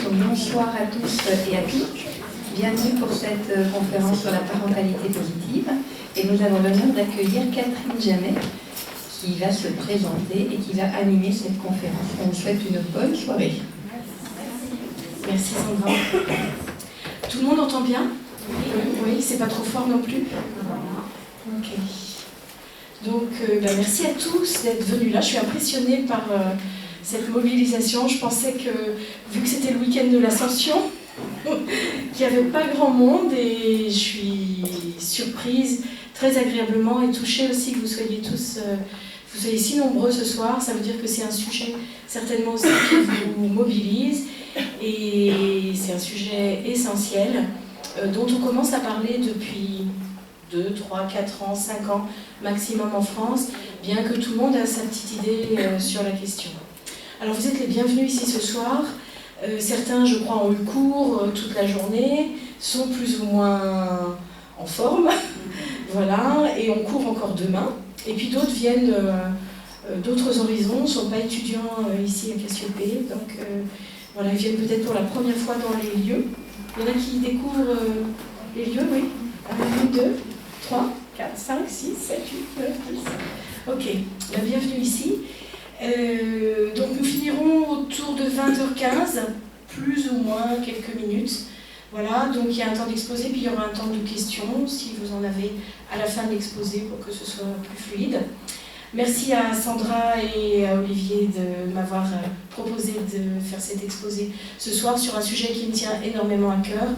Donc bonsoir à tous et à toutes. Bienvenue pour cette conférence sur la parentalité positive. Et nous avons l'honneur d'accueillir Catherine Jamet qui va se présenter et qui va animer cette conférence. On vous souhaite une bonne soirée. Merci Sandra. Tout le monde entend bien? Oui, c'est pas trop fort non plus? Ok. Donc, merci à tous d'être venus là. Je suis impressionnée par cette mobilisation. Je pensais que, vu que c'était le week-end de l'Ascension, qu'il n'y avait pas grand monde, et je suis surprise, très agréablement, et touchée aussi que vous soyez tous, vous soyez si nombreux ce soir. Ça veut dire que c'est un sujet certainement aussi qui vous mobilise, et c'est un sujet essentiel dont on commence à parler depuis 2, 3, 4 ans, 5 ans maximum en France, bien que tout le monde a sa petite idée sur la question. Alors vous êtes les bienvenus ici ce soir. Certains, je crois, ont eu cours toute la journée, sont plus ou moins en forme, voilà, et on court encore demain. Et puis d'autres viennent d'autres horizons, ne sont pas étudiants ici à Cassiopée, donc voilà, ils viennent peut-être pour la première fois dans les lieux. Il y en a qui découvrent les lieux, oui. 1, 2, 3, 4, 5, 6, 7, 8, 9, 10. Ok, bienvenue ici. Donc nous finirons autour de 20h15, plus ou moins quelques minutes. Voilà, donc il y a un temps d'exposé, puis il y aura un temps de questions, si vous en avez à la fin de l'exposé pour que ce soit plus fluide. Merci à Sandra et à Olivier de m'avoir proposé de faire cet exposé ce soir sur un sujet qui me tient énormément à cœur.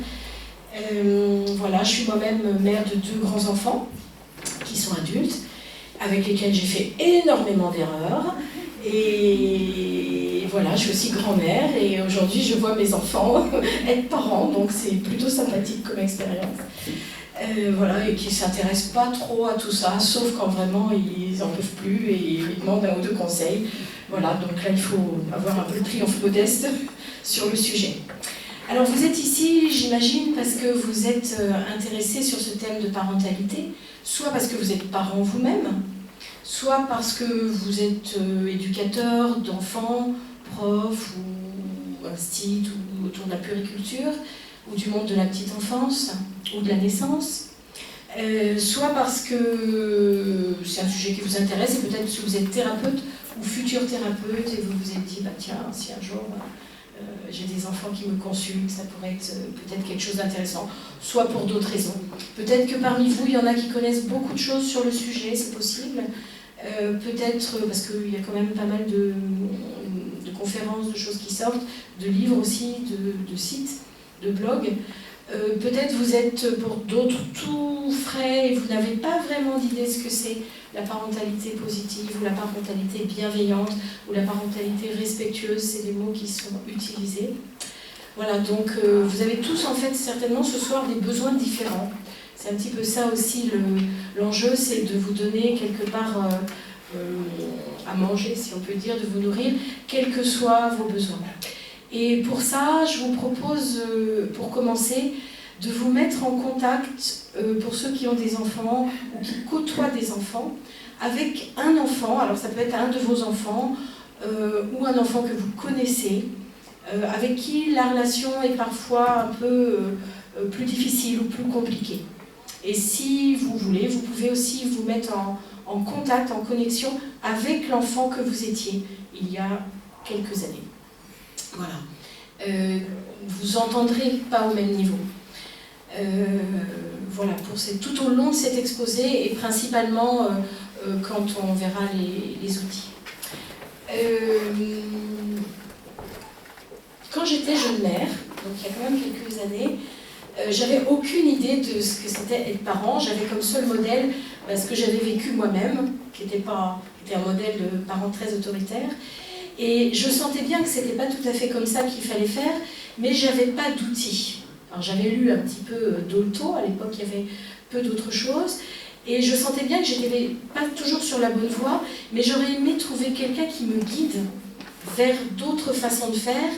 Voilà, je suis moi-même mère de 2 grands-enfants qui sont adultes, avec lesquels j'ai fait énormément d'erreurs. Et voilà, je suis aussi grand-mère, et aujourd'hui je vois mes enfants être parents, donc c'est plutôt sympathique comme expérience. Voilà, et qui ne s'intéressent pas trop à tout ça, sauf quand vraiment ils n'en peuvent plus et ils demandent 1 ou 2 conseils. Voilà, donc là il faut avoir un peu le triomphe modeste sur le sujet. Alors vous êtes ici, j'imagine, parce que vous êtes intéressé sur ce thème de parentalité, soit parce que vous êtes parent vous-même, soit parce que vous êtes éducateur d'enfants, prof ou instit ou autour de la puériculture, ou du monde de la petite enfance, ou de la naissance, soit parce que c'est un sujet qui vous intéresse, et peut-être que vous êtes thérapeute ou futur thérapeute, et vous vous êtes dit, bah tiens, si un jour j'ai des enfants qui me consultent, ça pourrait être peut-être quelque chose d'intéressant, soit pour d'autres raisons. Peut-être que parmi vous, il y en a qui connaissent beaucoup de choses sur le sujet, c'est possible. Peut-être, parce qu'il y a quand même pas mal de conférences, de choses qui sortent, de livres aussi, de sites, de blogs. Peut-être vous êtes pour d'autres tout frais et vous n'avez pas vraiment d'idée de ce que c'est la parentalité positive ou la parentalité bienveillante ou la parentalité respectueuse, c'est des mots qui sont utilisés. Voilà, donc vous avez tous en fait certainement ce soir des besoins différents. C'est un petit peu ça aussi l'enjeu, c'est de vous donner quelque part à manger, si on peut dire, de vous nourrir, quels que soient vos besoins. Et pour ça, je vous propose, pour commencer, de vous mettre en contact, pour ceux qui ont des enfants ou qui côtoient des enfants, avec un enfant. Alors ça peut être un de vos enfants ou un enfant que vous connaissez, avec qui la relation est parfois un peu plus difficile ou plus compliquée. Et si vous voulez, vous pouvez aussi vous mettre en contact, en connexion avec l'enfant que vous étiez il y a quelques années. Voilà. Vous entendrez pas au même niveau. Voilà, tout au long de cet exposé et principalement quand on verra les outils. Quand j'étais jeune mère, donc il y a quand même quelques années, j'avais aucune idée de ce que c'était être parent. J'avais comme seul modèle ce que j'avais vécu moi-même, qui était un modèle de parent très autoritaire. Et je sentais bien que ce n'était pas tout à fait comme ça qu'il fallait faire, mais je n'avais pas d'outils. Alors j'avais lu un petit peu Dolto, à l'époque il y avait peu d'autres choses, et je sentais bien que je n'étais pas toujours sur la bonne voie, mais j'aurais aimé trouver quelqu'un qui me guide vers d'autres façons de faire.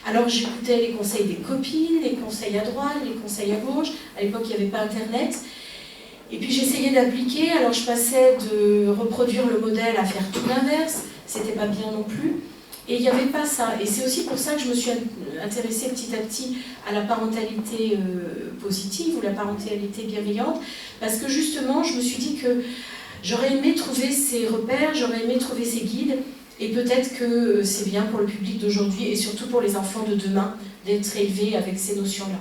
Alors j'écoutais les conseils des copines, les conseils à droite, les conseils à gauche. À l'époque, il n'y avait pas Internet. Et puis j'essayais d'appliquer. Alors je passais de reproduire le modèle à faire tout l'inverse. C'était pas bien non plus. Et il n'y avait pas ça. Et c'est aussi pour ça que je me suis intéressée petit à petit à la parentalité positive ou la parentalité bienveillante, parce que justement, je me suis dit que j'aurais aimé trouver ces repères, j'aurais aimé trouver ces guides, et peut-être que c'est bien pour le public d'aujourd'hui, et surtout pour les enfants de demain, d'être élevés avec ces notions-là.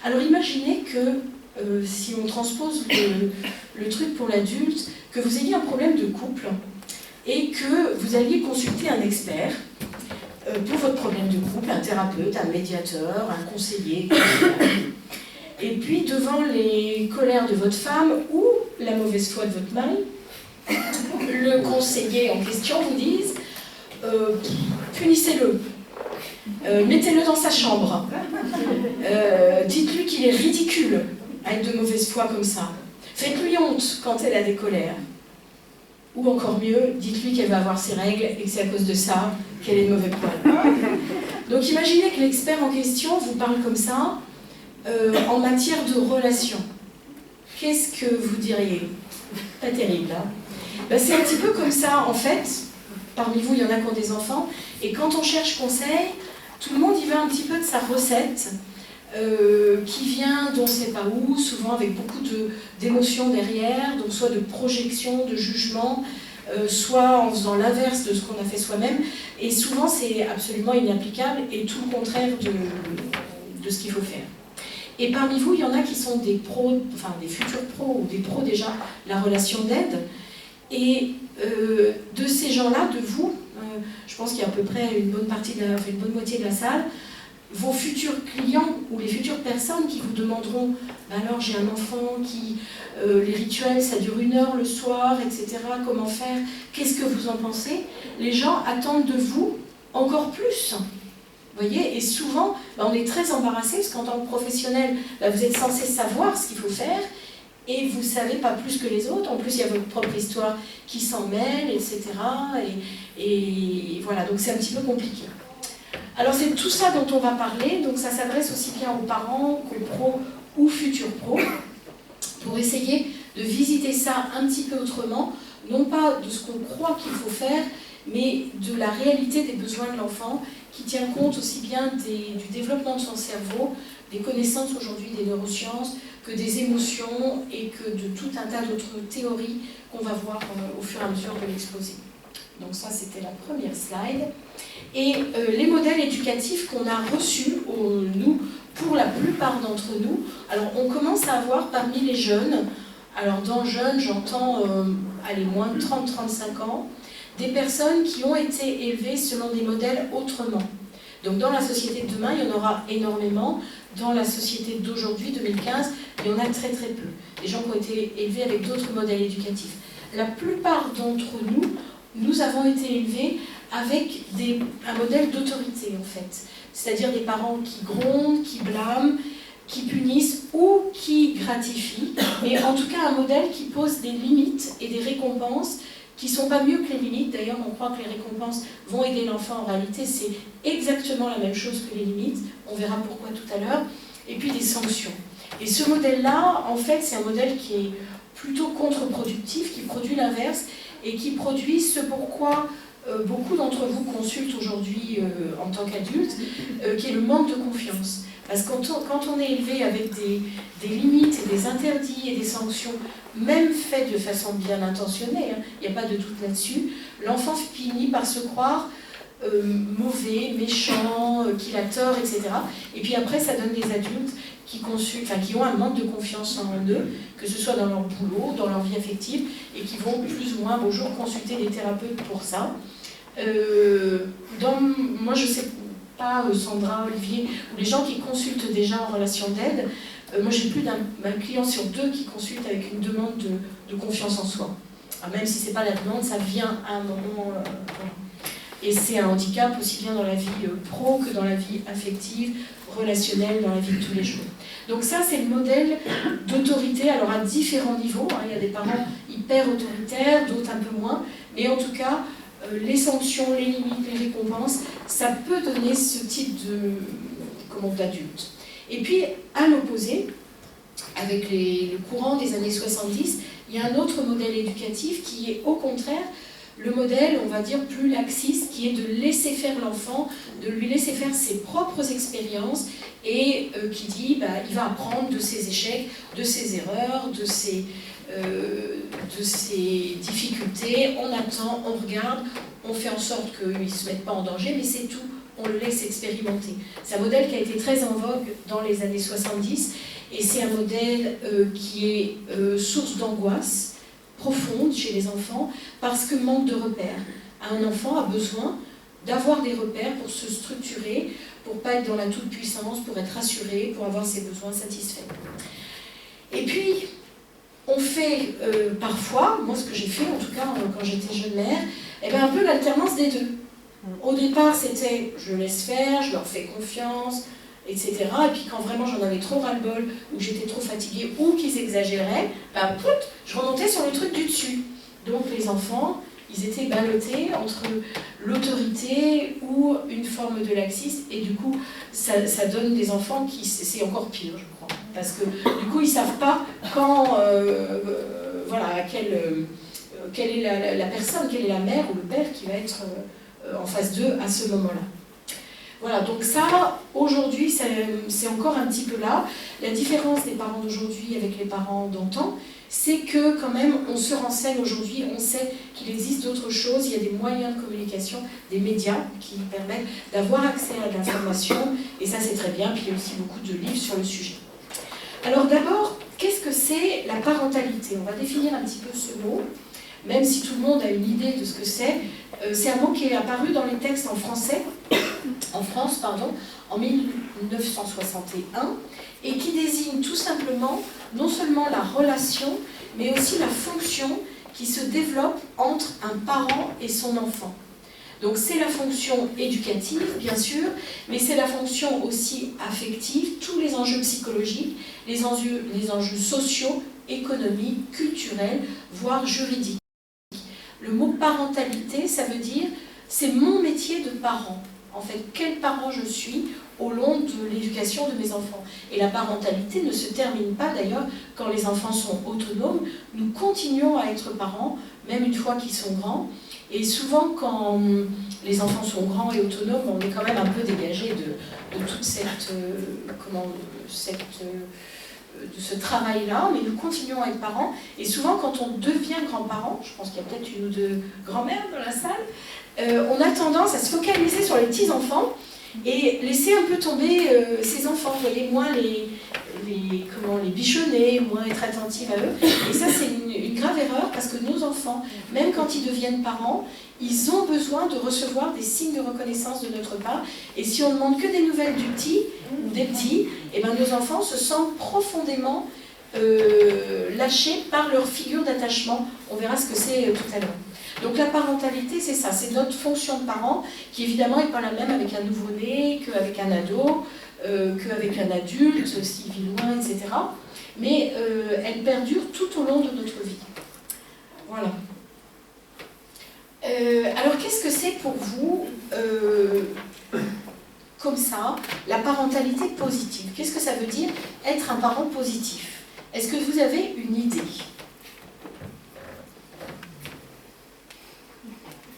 Alors imaginez que, si on transpose le truc pour l'adulte, que vous ayez un problème de couple, et que vous alliez consulter un expert pour votre problème de couple, un thérapeute, un médiateur, un conseiller, et puis devant les colères de votre femme ou la mauvaise foi de votre mari, le conseiller en question vous dise punissez-le, mettez-le dans sa chambre, dites-lui qu'il est ridicule à être de mauvaise foi comme ça, faites-lui honte quand elle a des colères. Ou encore mieux, dites-lui qu'elle va avoir ses règles et que c'est à cause de ça qu'elle est de mauvais poil. Donc imaginez que l'expert en question vous parle comme ça en matière de relation. Qu'est-ce que vous diriez? Pas terrible, hein? Ben, c'est un petit peu comme ça, en fait. Parmi vous, il y en a qui ont des enfants. Et quand on cherche conseil, tout le monde y va un petit peu de sa recette. Qui vient d'on ne sait pas où, souvent avec beaucoup d'émotions derrière, donc soit de projection, de jugement, soit en faisant l'inverse de ce qu'on a fait soi-même, et souvent c'est absolument inapplicable et tout le contraire de ce qu'il faut faire. Et parmi vous, il y en a qui sont des pros, enfin des futurs pros, ou des pros déjà, la relation d'aide, et de ces gens-là, de vous, je pense qu'il y a à peu près une bonne moitié de la salle, vos futurs clients ou les futures personnes qui vous demanderont bah alors j'ai un enfant qui les rituels ça dure 1 heure le soir, etc. Comment faire? Qu'est-ce que vous en pensez? Les gens attendent de vous encore plus. Vous voyez? Et souvent, bah, on est très embarrassé parce qu'en tant que professionnel, bah, vous êtes censé savoir ce qu'il faut faire et vous ne savez pas plus que les autres. En plus, il y a votre propre histoire qui s'en mêle, etc. Et voilà, donc c'est un petit peu compliqué. Alors c'est tout ça dont on va parler, donc ça s'adresse aussi bien aux parents qu'aux pros ou futurs pros, pour essayer de visiter ça un petit peu autrement, non pas de ce qu'on croit qu'il faut faire, mais de la réalité des besoins de l'enfant, qui tient compte aussi bien du développement de son cerveau, des connaissances aujourd'hui des neurosciences, que des émotions et que de tout un tas d'autres théories qu'on va voir au fur et à mesure de l'exposé. Donc ça, c'était la première slide. Et les modèles éducatifs qu'on a reçus, nous, pour la plupart d'entre nous, alors on commence à avoir parmi les jeunes, alors dans jeunes, j'entends, moins de 30-35 ans, des personnes qui ont été élevées selon des modèles autrement. Donc dans la société de demain, il y en aura énormément. Dans la société d'aujourd'hui, 2015, il y en a très très peu. Des gens qui ont été élevés avec d'autres modèles éducatifs. La plupart d'entre nous, nous avons été élevés avec un modèle d'autorité, en fait. C'est-à-dire des parents qui grondent, qui blâment, qui punissent ou qui gratifient. Mais en tout cas, un modèle qui pose des limites et des récompenses qui ne sont pas mieux que les limites. D'ailleurs, on croit que les récompenses vont aider l'enfant. En réalité, c'est exactement la même chose que les limites. On verra pourquoi tout à l'heure. Et puis des sanctions. Et ce modèle-là, en fait, c'est un modèle qui est plutôt contre-productif, qui produit l'inverse, et qui produit ce pourquoi beaucoup d'entre vous consultent aujourd'hui en tant qu'adultes, qui est le manque de confiance. Parce que quand on est élevé avec des limites, et des interdits et des sanctions, même faites de façon bien intentionnée, il n'y a pas de doute là-dessus, l'enfant finit par se croire mauvais, méchant, qu'il a tort, etc. Et puis après, ça donne des adultes qui ont un manque de confiance en eux, que ce soit dans leur boulot, dans leur vie affective, et qui vont plus ou moins un jour consulter des thérapeutes pour ça. Moi, je sais pas, Sandra, Olivier, ou les gens qui consultent déjà en relation d'aide, moi j'ai plus d'un client sur 2 qui consulte avec une demande de confiance en soi. Alors, même si c'est pas la demande, ça vient à un moment... voilà. Et c'est un handicap aussi bien dans la vie pro que dans la vie affective, relationnelle, dans la vie de tous les jours. Donc ça, c'est le modèle d'autorité, alors à différents niveaux. Il y a des parents hyper autoritaires, d'autres un peu moins. Mais en tout cas, les sanctions, les limites, les récompenses, ça peut donner ce type d'adulte. Et puis, à l'opposé, avec le courant des années 70, il y a un autre modèle éducatif qui est au contraire le modèle, on va dire, plus laxiste, qui est de laisser faire l'enfant, de lui laisser faire ses propres expériences, et qui dit il va apprendre de ses échecs, de ses erreurs, de ses difficultés. On attend, on regarde, on fait en sorte qu'il ne se mette pas en danger, mais c'est tout, on le laisse expérimenter. C'est un modèle qui a été très en vogue dans les années 70, et c'est un modèle qui est source d'angoisse profonde chez les enfants, parce que manque de repères. Un enfant a besoin d'avoir des repères pour se structurer, pour ne pas être dans la toute-puissance, pour être rassuré, pour avoir ses besoins satisfaits. Et puis, on fait parfois, moi ce que j'ai fait en tout cas quand j'étais jeune mère, un peu l'alternance des deux. Au départ c'était je laisse faire, je leur fais confiance, etc. Et puis quand vraiment j'en avais trop ras-le-bol, ou j'étais trop fatiguée, ou qu'ils exagéraient, je remontais sur le truc du dessus. Donc les enfants, ils étaient ballottés entre l'autorité ou une forme de laxisme, et du coup ça donne des enfants qui, c'est encore pire je crois, parce que du coup ils ne savent pas quand, voilà, quelle est la personne, quelle est la mère ou le père qui va être en face d'eux à ce moment-là. Voilà, donc ça, aujourd'hui, c'est encore un petit peu là. La différence des parents d'aujourd'hui avec les parents d'antan, c'est que quand même, on se renseigne aujourd'hui, on sait qu'il existe d'autres choses, il y a des moyens de communication, des médias qui permettent d'avoir accès à de l'information, et ça c'est très bien, puis il y a aussi beaucoup de livres sur le sujet. Alors d'abord, qu'est-ce que c'est la parentalité? On va définir un petit peu ce mot, même si tout le monde a une idée de ce que c'est. C'est un mot qui est apparu dans les textes en français, en France, en 1961, et qui désigne tout simplement non seulement la relation, mais aussi la fonction qui se développe entre un parent et son enfant. Donc c'est la fonction éducative, bien sûr, mais c'est la fonction aussi affective, tous les enjeux psychologiques, les enjeux sociaux, économiques, culturels, voire juridiques. Le mot parentalité, ça veut dire, c'est mon métier de parent. En fait, quel parent je suis au long de l'éducation de mes enfants. Et la parentalité ne se termine pas d'ailleurs quand les enfants sont autonomes. Nous continuons à être parents, même une fois qu'ils sont grands. Et souvent, quand les enfants sont grands et autonomes, on est quand même un peu dégagé de toute de ce travail-là, mais nous continuons à être parents. Et souvent, quand on devient grand-parent, je pense qu'il y a peut-être une ou deux grand-mères dans la salle, on a tendance à se focaliser sur les petits-enfants et laisser un peu tomber ces enfants, vous voyez, moins les bichonner, moins être attentive à eux. Et ça, c'est une grave erreur, parce que nos enfants, même quand ils deviennent parents, ils ont besoin de recevoir des signes de reconnaissance de notre part. Et si on ne demande que des nouvelles du petit ou des petits, et ben nos enfants se sentent profondément lâchés par leur figure d'attachement. On verra ce que c'est tout à l'heure. Donc la parentalité, c'est ça, c'est notre fonction de parent, qui évidemment n'est pas la même avec un nouveau-né, qu'avec un ado, qu'avec un adulte, s'il vit loin, etc. Mais elle perdure tout au long de notre vie. Voilà. Alors qu'est-ce que c'est pour vous, comme ça, la parentalité positive? Qu'est-ce que ça veut dire être un parent positif? Est-ce que vous avez une idée?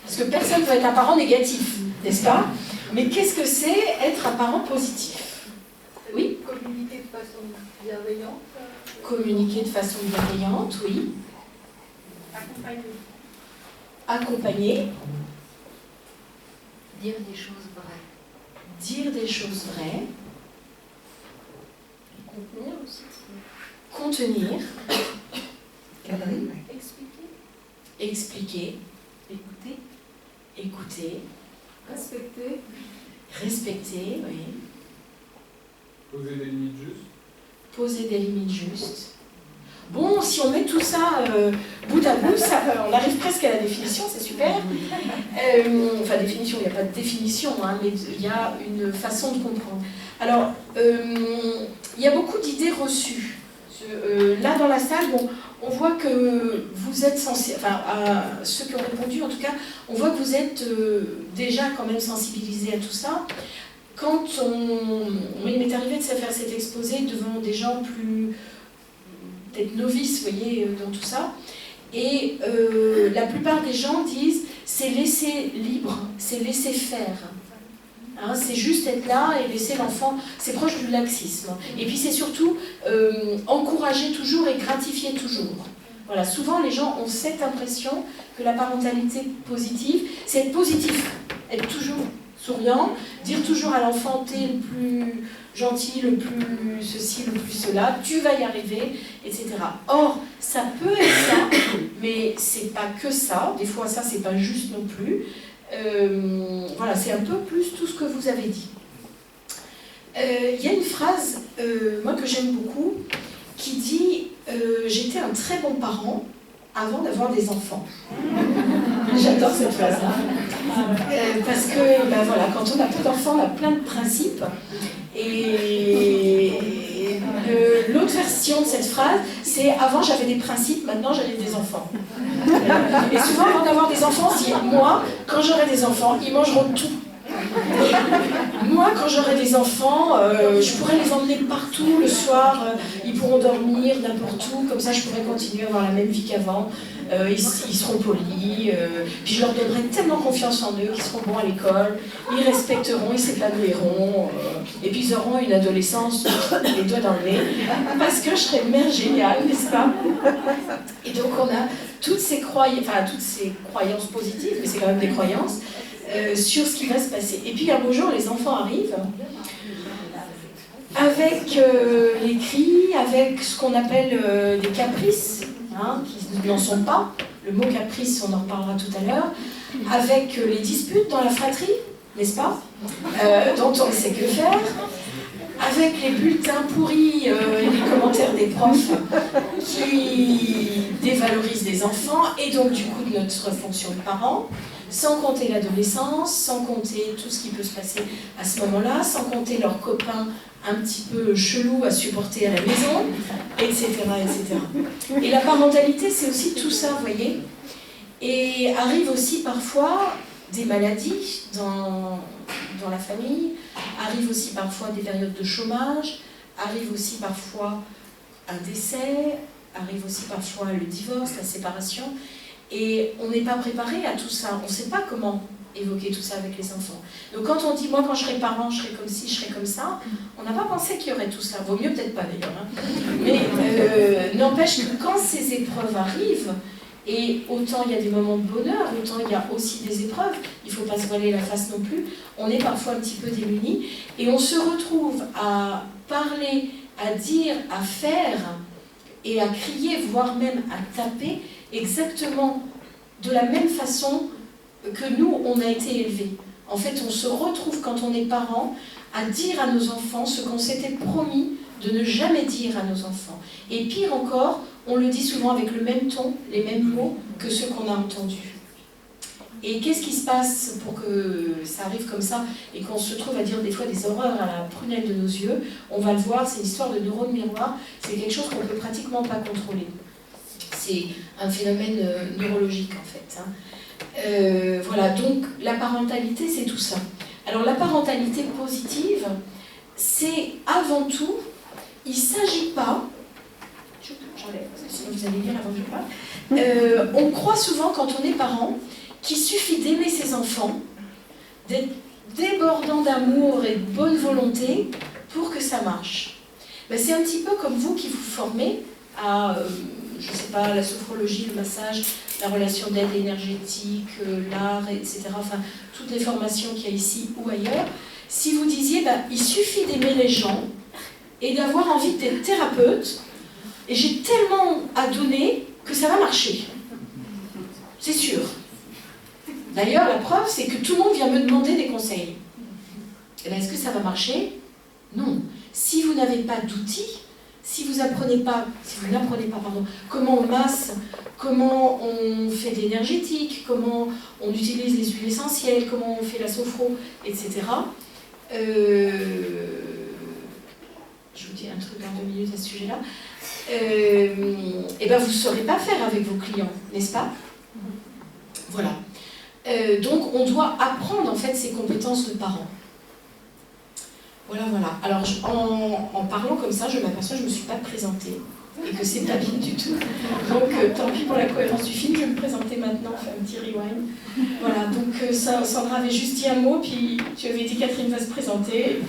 Parce que personne ne peut être un parent négatif, n'est-ce pas? Mais qu'est-ce que c'est être un parent positif? Oui? Communiquer de façon bienveillante. Communiquer de façon bienveillante, oui. Accompagner. Dire des choses vraies. Dire des choses vraies. Contenir aussi. Contenir. Cadrer. Expliquer. Expliquer. Écouter. Écouter. Respecter. Respecter, oui. Poser des limites justes. Poser des limites justes. Bon, si on met tout ça bout à bout, on arrive presque à la définition, c'est super. Enfin, définition, il n'y a pas de définition, hein, mais il y a une façon de comprendre. Alors, il y a beaucoup d'idées reçues. Là, dans la salle, bon, on voit que vous êtes sensibles, enfin, à ceux qui ont répondu, en tout cas, on voit que vous êtes déjà quand même sensibilisés à tout ça. Quand il m'est arrivé de faire cet exposé devant des gens plus peut-être novices, vous voyez, dans tout ça, Et la plupart des gens disent c'est laisser libre, c'est laisser faire. Hein, c'est juste être là et laisser l'enfant, c'est proche du laxisme. Et puis c'est surtout encourager toujours et gratifier toujours. Voilà, souvent les gens ont cette impression que la parentalité positive, c'est être positif, être toujours souriant, dire toujours à l'enfant t'es le plus gentil, le plus ceci, le plus cela, tu vas y arriver, etc. Or, ça peut être ça, mais c'est pas que ça, des fois ça c'est pas juste non plus. Voilà, c'est un peu plus tout ce que vous avez dit. Il y a une phrase, moi que j'aime beaucoup, qui dit j'étais un très bon parent avant d'avoir des enfants. J'adore cette phrase-là. Parce que ben voilà, quand on n'a pas d'enfants, on a plein de principes. Et l'autre version de cette phrase, c'est avant j'avais des principes, maintenant j'avais des enfants. Et souvent, avant d'avoir des enfants, on se dit moi, quand j'aurai des enfants, ils mangeront tout. Moi, quand j'aurai des enfants, je pourrais les emmener partout le soir, ils pourront dormir n'importe où, comme ça je pourrais continuer à avoir la même vie qu'avant. Ils seront polis, puis je leur donnerai tellement confiance en eux qu'ils seront bons à l'école, ils respecteront, ils s'épanouiront, et puis ils auront une adolescence les doigts dans le nez, parce que je serai une mère géniale, n'est-ce pas? Et donc on a toutes ces croyances positives, mais c'est quand même des croyances, sur ce qui va se passer. Et puis un beau jour, les enfants arrivent avec les cris, avec ce qu'on appelle des caprices, hein, qui n'en sont pas. Le mot caprice, on en reparlera tout à l'heure. Avec les disputes dans la fratrie, n'est-ce pas, dont on ne sait que faire. Avec les bulletins pourris et les commentaires des profs qui dévalorisent les enfants et donc du coup de notre fonction de parent. Sans compter l'adolescence, sans compter tout ce qui peut se passer à ce moment-là, sans compter leurs copains un petit peu chelous à supporter à la maison, etc., etc. Et la parentalité, c'est aussi tout ça, vous voyez. Et arrivent aussi parfois des maladies dans la famille, arrivent aussi parfois des périodes de chômage, arrive aussi parfois un décès, arrive aussi parfois le divorce, la séparation. Et on n'est pas préparé à tout ça, on ne sait pas comment évoquer tout ça avec les enfants. Donc quand on dit, moi quand je serai parent, je serai comme ci, je serai comme ça, on n'a pas pensé qu'il y aurait tout ça. Vaut mieux peut-être pas d'ailleurs. Hein. Mais n'empêche que quand ces épreuves arrivent, et autant il y a des moments de bonheur, autant il y a aussi des épreuves, il ne faut pas se voiler la face non plus, on est parfois un petit peu démunis, et on se retrouve à parler, à dire, à faire, et à crier, voire même à taper, exactement de la même façon que nous, on a été élevés. En fait, on se retrouve, quand on est parent, à dire à nos enfants ce qu'on s'était promis de ne jamais dire à nos enfants. Et pire encore, on le dit souvent avec le même ton, les mêmes mots que ceux qu'on a entendus. Et qu'est-ce qui se passe pour que ça arrive comme ça et qu'on se trouve à dire des fois des horreurs à la prunelle de nos yeux? On va le voir, c'est une histoire de neurones miroirs, c'est quelque chose qu'on ne peut pratiquement pas contrôler. C'est un phénomène neurologique en fait. Hein. Voilà, donc la parentalité, c'est tout ça. Alors la parentalité positive, c'est avant tout, il ne s'agit pas, j'enlève, sinon vous allez lire avant que je parle, on croit souvent quand on est parent qu'il suffit d'aimer ses enfants, d'être débordant d'amour et de bonne volonté pour que ça marche. Ben, c'est un petit peu comme vous qui vous formez à, je ne sais pas, la sophrologie, le massage, la relation d'aide énergétique, l'art, etc. Enfin, toutes les formations qu'il y a ici ou ailleurs. Si vous disiez, ben, il suffit d'aimer les gens et d'avoir envie d'être thérapeute, et j'ai tellement à donner que ça va marcher. C'est sûr. D'ailleurs, la preuve, c'est que tout le monde vient me demander des conseils. Et bien, est-ce que ça va marcher? Non. Si vous n'avez pas d'outils, si vous n'apprenez pas, comment on masse, comment on fait de l'énergétique, comment on utilise les huiles essentielles, comment on fait la sophro, etc. Je vous dis un truc en 2 minutes à ce sujet-là. Et ben vous ne saurez pas faire avec vos clients, n'est-ce pas? Voilà. Donc on doit apprendre en fait ces compétences de parents. Voilà, voilà. Alors, en parlant comme ça, je m'aperçois que je ne me suis pas présentée et que c'est pas bien du tout. Donc, tant pis pour la cohérence du film, je vais me présenter maintenant, faire un petit rewind. Voilà, donc Sandra avait juste dit un mot, puis tu avais dit Catherine va se présenter.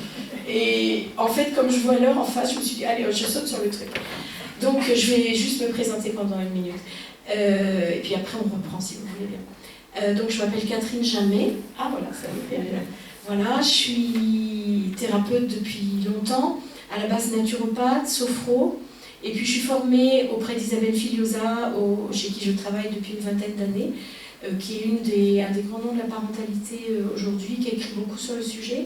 Et en fait, comme je vois l'heure en face, je me suis dit, allez, je saute sur le truc. Donc, je vais juste me présenter pendant 1 minute. Et puis après, on reprend si vous voulez bien. Donc, je m'appelle Catherine Jamet. Ah, voilà, ça me fait rire. Voilà, je suis thérapeute depuis longtemps, à la base naturopathe, sophro, et puis je suis formée auprès d'Isabelle Filiosa, chez qui je travaille depuis une vingtaine d'années, qui est un des grands noms de la parentalité aujourd'hui, qui a écrit beaucoup sur le sujet.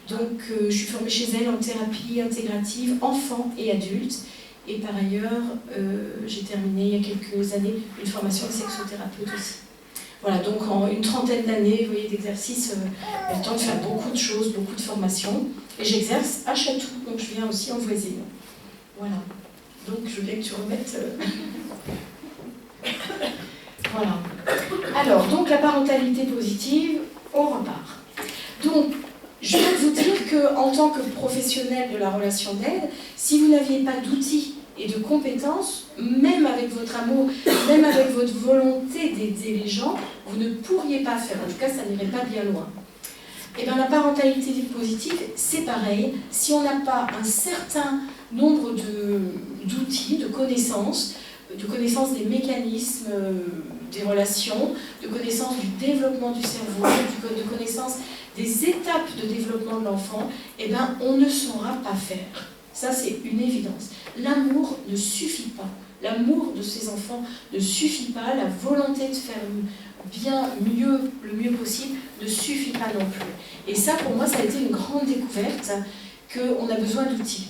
Donc je suis formée chez elle en thérapie intégrative, enfants et adultes, et par ailleurs j'ai terminé il y a quelques années une formation de sexothérapeute aussi. Voilà, donc en une trentaine d'années, vous voyez, d'exercice, j'ai le temps de faire beaucoup de choses, beaucoup de formations. Et j'exerce à Chatou, donc je viens aussi en voisine. Voilà. Donc je voulais que tu remettes... Voilà. Alors, donc la parentalité positive, on repart. Donc, je veux vous dire qu'en tant que professionnel de la relation d'aide, si vous n'aviez pas d'outils et de compétences, même avec votre amour, même avec votre volonté d'aider les gens, vous ne pourriez pas faire. En tout cas, ça n'irait pas bien loin. Et bien, la parentalité positive, c'est pareil. Si on n'a pas un certain nombre d'outils, de connaissances des mécanismes des relations, de connaissances du développement du cerveau, de connaissances des étapes de développement de l'enfant, eh bien, on ne saura pas faire. Ça, c'est une évidence. L'amour ne suffit pas. L'amour de ces enfants ne suffit pas. La volonté de faire bien, mieux, le mieux possible, ne suffit pas non plus. Et ça, pour moi, ça a été une grande découverte qu'on a besoin d'outils.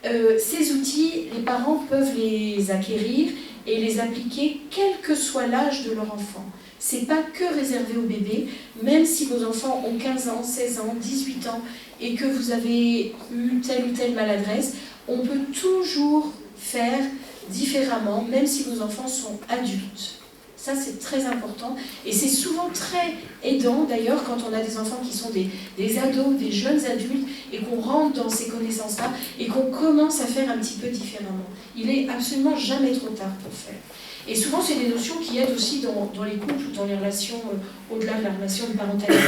Ces outils, les parents peuvent les acquérir et les appliquer quel que soit l'âge de leur enfant. Ce n'est pas que réservé aux bébés, même si vos enfants ont 15 ans, 16 ans, 18 ans et que vous avez eu telle ou telle maladresse, on peut toujours faire différemment, même si vos enfants sont adultes. Ça, c'est très important et c'est souvent très aidant d'ailleurs quand on a des enfants qui sont des ados, des jeunes adultes et qu'on rentre dans ces connaissances-là et qu'on commence à faire un petit peu différemment. Il n'est absolument jamais trop tard pour faire. Et souvent, c'est des notions qui aident aussi dans les couples ou dans les relations, au-delà de la relation de parentalité.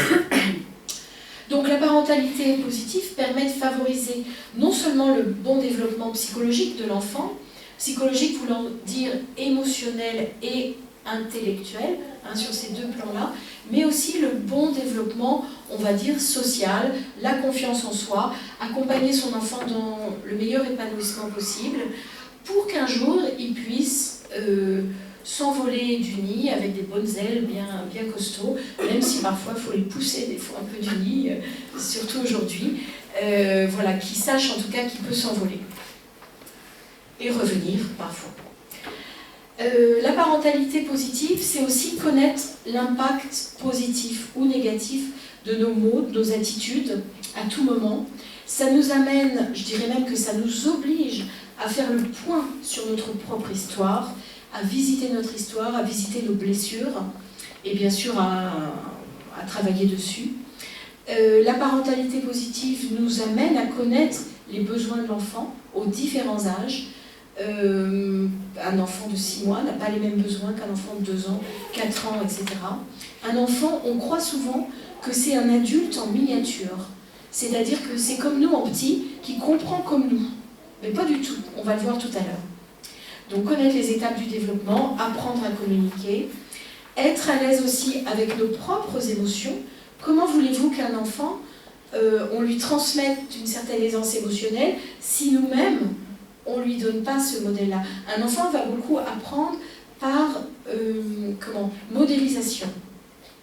Donc la parentalité positive permet de favoriser non seulement le bon développement psychologique de l'enfant, psychologique voulant dire émotionnel et intellectuel, sur ces deux plans-là, mais aussi le bon développement, on va dire, social, la confiance en soi, accompagner son enfant dans le meilleur épanouissement possible, pour qu'un jour, il puisse s'envoler du nid avec des bonnes ailes bien costauds, même si parfois il faut les pousser des fois un peu du nid, surtout aujourd'hui, voilà, qui sache en tout cas qu'il peut s'envoler et revenir parfois. La parentalité positive, c'est aussi connaître l'impact positif ou négatif de nos mots, de nos attitudes à tout moment. Ça nous amène, je dirais même que ça nous oblige à faire le point sur notre propre histoire, à visiter notre histoire, à visiter nos blessures et bien sûr à travailler dessus. La parentalité positive nous amène à connaître les besoins de l'enfant aux différents âges. Un enfant de 6 mois n'a pas les mêmes besoins qu'un enfant de 2 ans, 4 ans, etc. Un enfant, on croit souvent que c'est un adulte en miniature. C'est-à-dire que c'est comme nous en petit, qui comprend comme nous. Mais pas du tout, on va le voir tout à l'heure. Donc connaître les étapes du développement, apprendre à communiquer, être à l'aise aussi avec nos propres émotions. Comment voulez-vous qu'un enfant, on lui transmette une certaine aisance émotionnelle si nous-mêmes, on ne lui donne pas ce modèle-là? Un enfant va beaucoup apprendre par modélisation.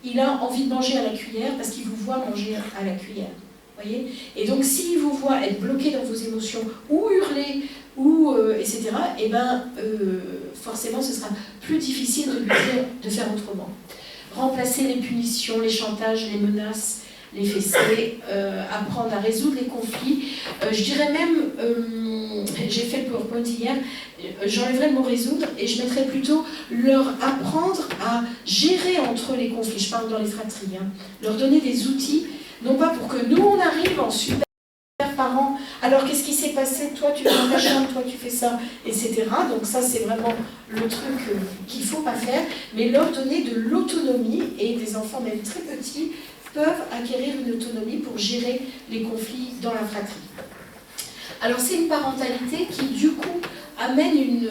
Il a envie de manger à la cuillère parce qu'il vous voit manger à la cuillère. Voyez? Et donc s'il vous voit être bloqué dans vos émotions, ou hurler, ou etc., et ben, forcément ce sera plus difficile de lui dire de faire autrement. Remplacer les punitions, les chantages, les menaces, les fessées, apprendre à résoudre les conflits. Je dirais même, j'ai fait le PowerPoint hier, j'enlèverais le mot résoudre et je mettrais plutôt leur apprendre à gérer entre les conflits. Je parle dans les fratries, hein. Leur donner des outils, non pas pour que nous on arrive en super Alors qu'est-ce qui s'est passé? Toi tu fais machin, toi tu fais ça, etc. Donc ça c'est vraiment le truc qu'il ne faut pas faire, mais leur donner de l'autonomie, et des enfants même très petits peuvent acquérir une autonomie pour gérer les conflits dans la fratrie. Alors c'est une parentalité qui du coup amène une...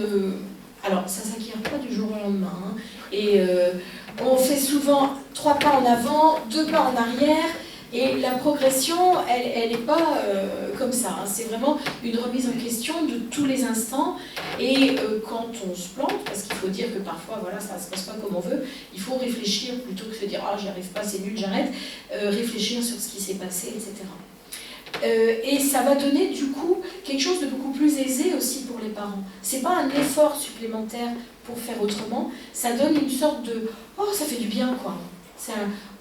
Alors ça ne s'acquiert pas du jour au lendemain, hein, et on fait souvent 3 pas en avant, 2 pas en arrière, et la progression, elle n'est pas comme ça, hein. C'est vraiment une remise en question de tous les instants, et quand on se plante, parce qu'il faut dire que parfois voilà, ça ne se passe pas comme on veut, il faut réfléchir plutôt que de se dire « ah j'y arrive pas, c'est nul, j'arrête », réfléchir sur ce qui s'est passé, etc. Et ça va donner du coup quelque chose de beaucoup plus aisé aussi pour les parents. C'est pas un effort supplémentaire pour faire autrement, ça donne une sorte de « oh ça fait du bien quoi ».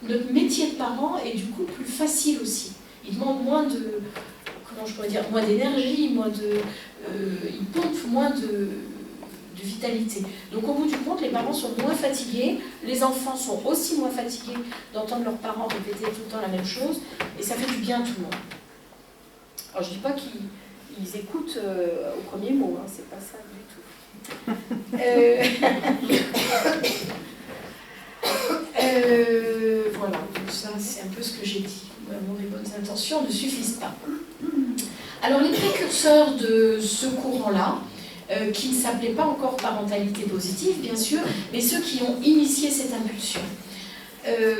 Notre métier de parent est du coup plus facile aussi. Il demande moins de, comment je pourrais dire, moins d'énergie, il pompe moins de vitalité. Donc au bout du compte, les parents sont moins fatigués, les enfants sont aussi moins fatigués d'entendre leurs parents répéter tout le temps la même chose, et ça fait du bien à tout le monde. Alors je ne dis pas qu'ils écoutent au premier mot, hein, c'est pas ça du tout. Voilà, donc ça c'est un peu ce que j'ai dit. Vraiment, les bonnes intentions ne suffisent pas. Alors les précurseurs de ce courant-là, qui ne s'appelait pas encore parentalité positive, bien sûr, mais ceux qui ont initié cette impulsion.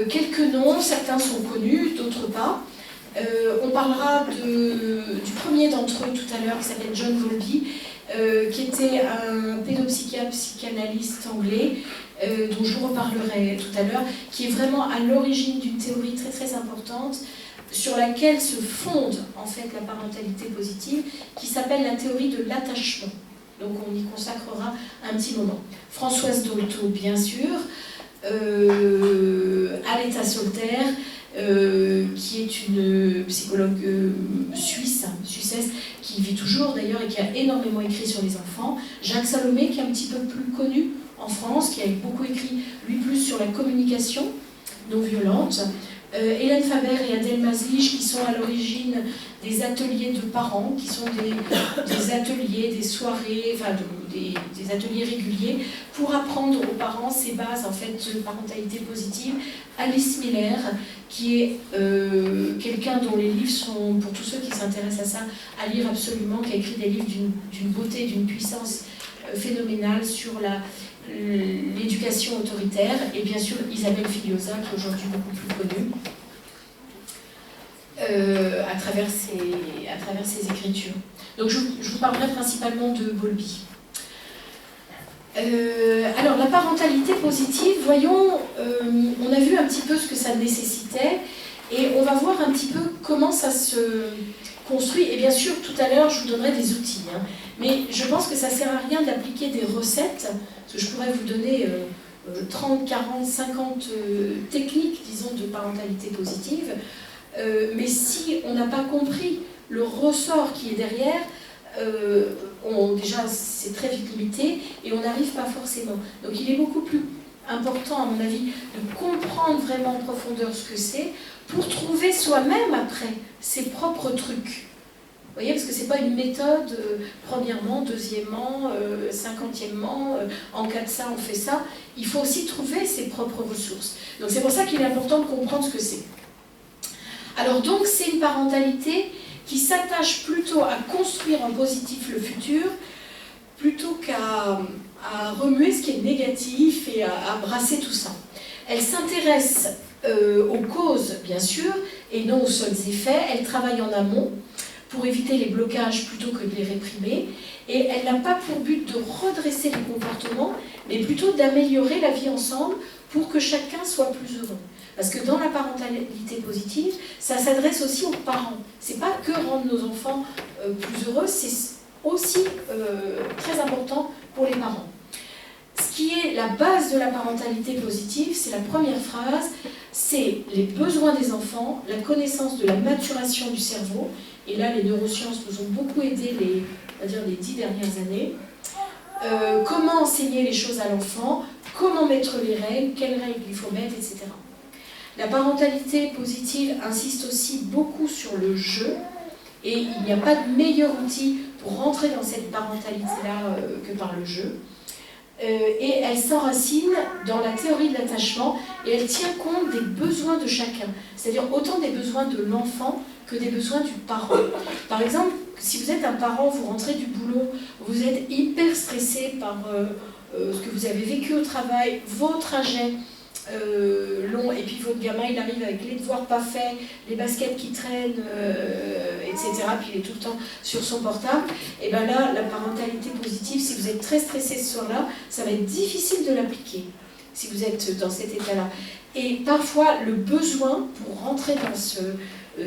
Quelques noms, certains sont connus, d'autres pas. On parlera du premier d'entre eux tout à l'heure, qui s'appelle John Bowlby, qui était un pédopsychiatre, psychanalyste anglais, dont je vous reparlerai tout à l'heure, qui est vraiment à l'origine d'une théorie très très importante sur laquelle se fonde en fait la parentalité positive, qui s'appelle la théorie de l'attachement. Donc on y consacrera un petit moment. Françoise Dolto, bien sûr, Aletta Solter, qui est une psychologue suissesse, qui vit toujours d'ailleurs et qui a énormément écrit sur les enfants. Jacques Salomé, qui est un petit peu plus connu en France, qui a beaucoup écrit, lui, plus sur la communication non violente. Hélène Faber et Adèle Maslich, qui sont à l'origine des ateliers de parents, qui sont des ateliers, des soirées, enfin des ateliers réguliers pour apprendre aux parents ces bases en fait de parentalité positive. Alice Miller, qui est quelqu'un dont les livres sont, pour tous ceux qui s'intéressent à ça, à lire absolument, qui a écrit des livres d'une beauté, d'une puissance phénoménale sur l'éducation autoritaire, et bien sûr Isabelle Filiosa, qui est aujourd'hui beaucoup plus connue à travers ses écritures. Donc je vous parlerai principalement de Bowlby. Alors la parentalité positive, voyons, on a vu un petit peu ce que ça nécessitait, et on va voir un petit peu comment ça se construit. Et bien sûr, tout à l'heure, je vous donnerai des outils, hein. Mais je pense que ça ne sert à rien d'appliquer des recettes, parce que je pourrais vous donner 30, 40, 50 techniques, disons, de parentalité positive, mais si on n'a pas compris le ressort qui est derrière, déjà c'est très vite limité et on n'arrive pas forcément. Donc il est beaucoup plus important, à mon avis, de comprendre vraiment en profondeur ce que c'est pour trouver soi-même après ses propres trucs. Vous voyez, parce que ce n'est pas une méthode, premièrement, deuxièmement, cinquantièmement, en cas de ça, on fait ça. Il faut aussi trouver ses propres ressources. Donc c'est pour ça qu'il est important de comprendre ce que c'est. Alors donc, c'est une parentalité qui s'attache plutôt à construire en positif le futur, plutôt qu'à remuer ce qui est négatif et à brasser tout ça. Elle s'intéresse aux causes, bien sûr, et non aux seuls effets. Elle travaille en amont pour éviter les blocages plutôt que de les réprimer. Et elle n'a pas pour but de redresser les comportements, mais plutôt d'améliorer la vie ensemble pour que chacun soit plus heureux. Parce que dans la parentalité positive, ça s'adresse aussi aux parents. C'est pas que rendre nos enfants plus heureux, c'est aussi très important pour les parents. Ce qui est la base de la parentalité positive, c'est la première phrase, c'est les besoins des enfants, la connaissance de la maturation du cerveau, et là les neurosciences nous ont beaucoup aidé on va dire, les 10 dernières années. Comment enseigner les choses à l'enfant, comment mettre les règles, quelles règles il faut mettre, etc. La parentalité positive insiste aussi beaucoup sur le jeu, Et il n'y a pas de meilleur outil pour rentrer dans cette parentalité-là que par le jeu. Et elle s'enracine dans la théorie de l'attachement et elle tient compte des besoins de chacun, c'est-à-dire autant des besoins de l'enfant que des besoins du parent. Par exemple, si vous êtes un parent, vous rentrez du boulot, vous êtes hyper stressé par ce que vous avez vécu au travail, vos trajets longs, et puis votre gamin il arrive avec les devoirs pas faits, les baskets qui traînent, etc., puis il est tout le temps sur son portable, et bien là, la parentalité positive, si vous êtes très stressé ce soir-là, ça va être difficile de l'appliquer, si vous êtes dans cet état-là. Et parfois, le besoin pour rentrer dans ce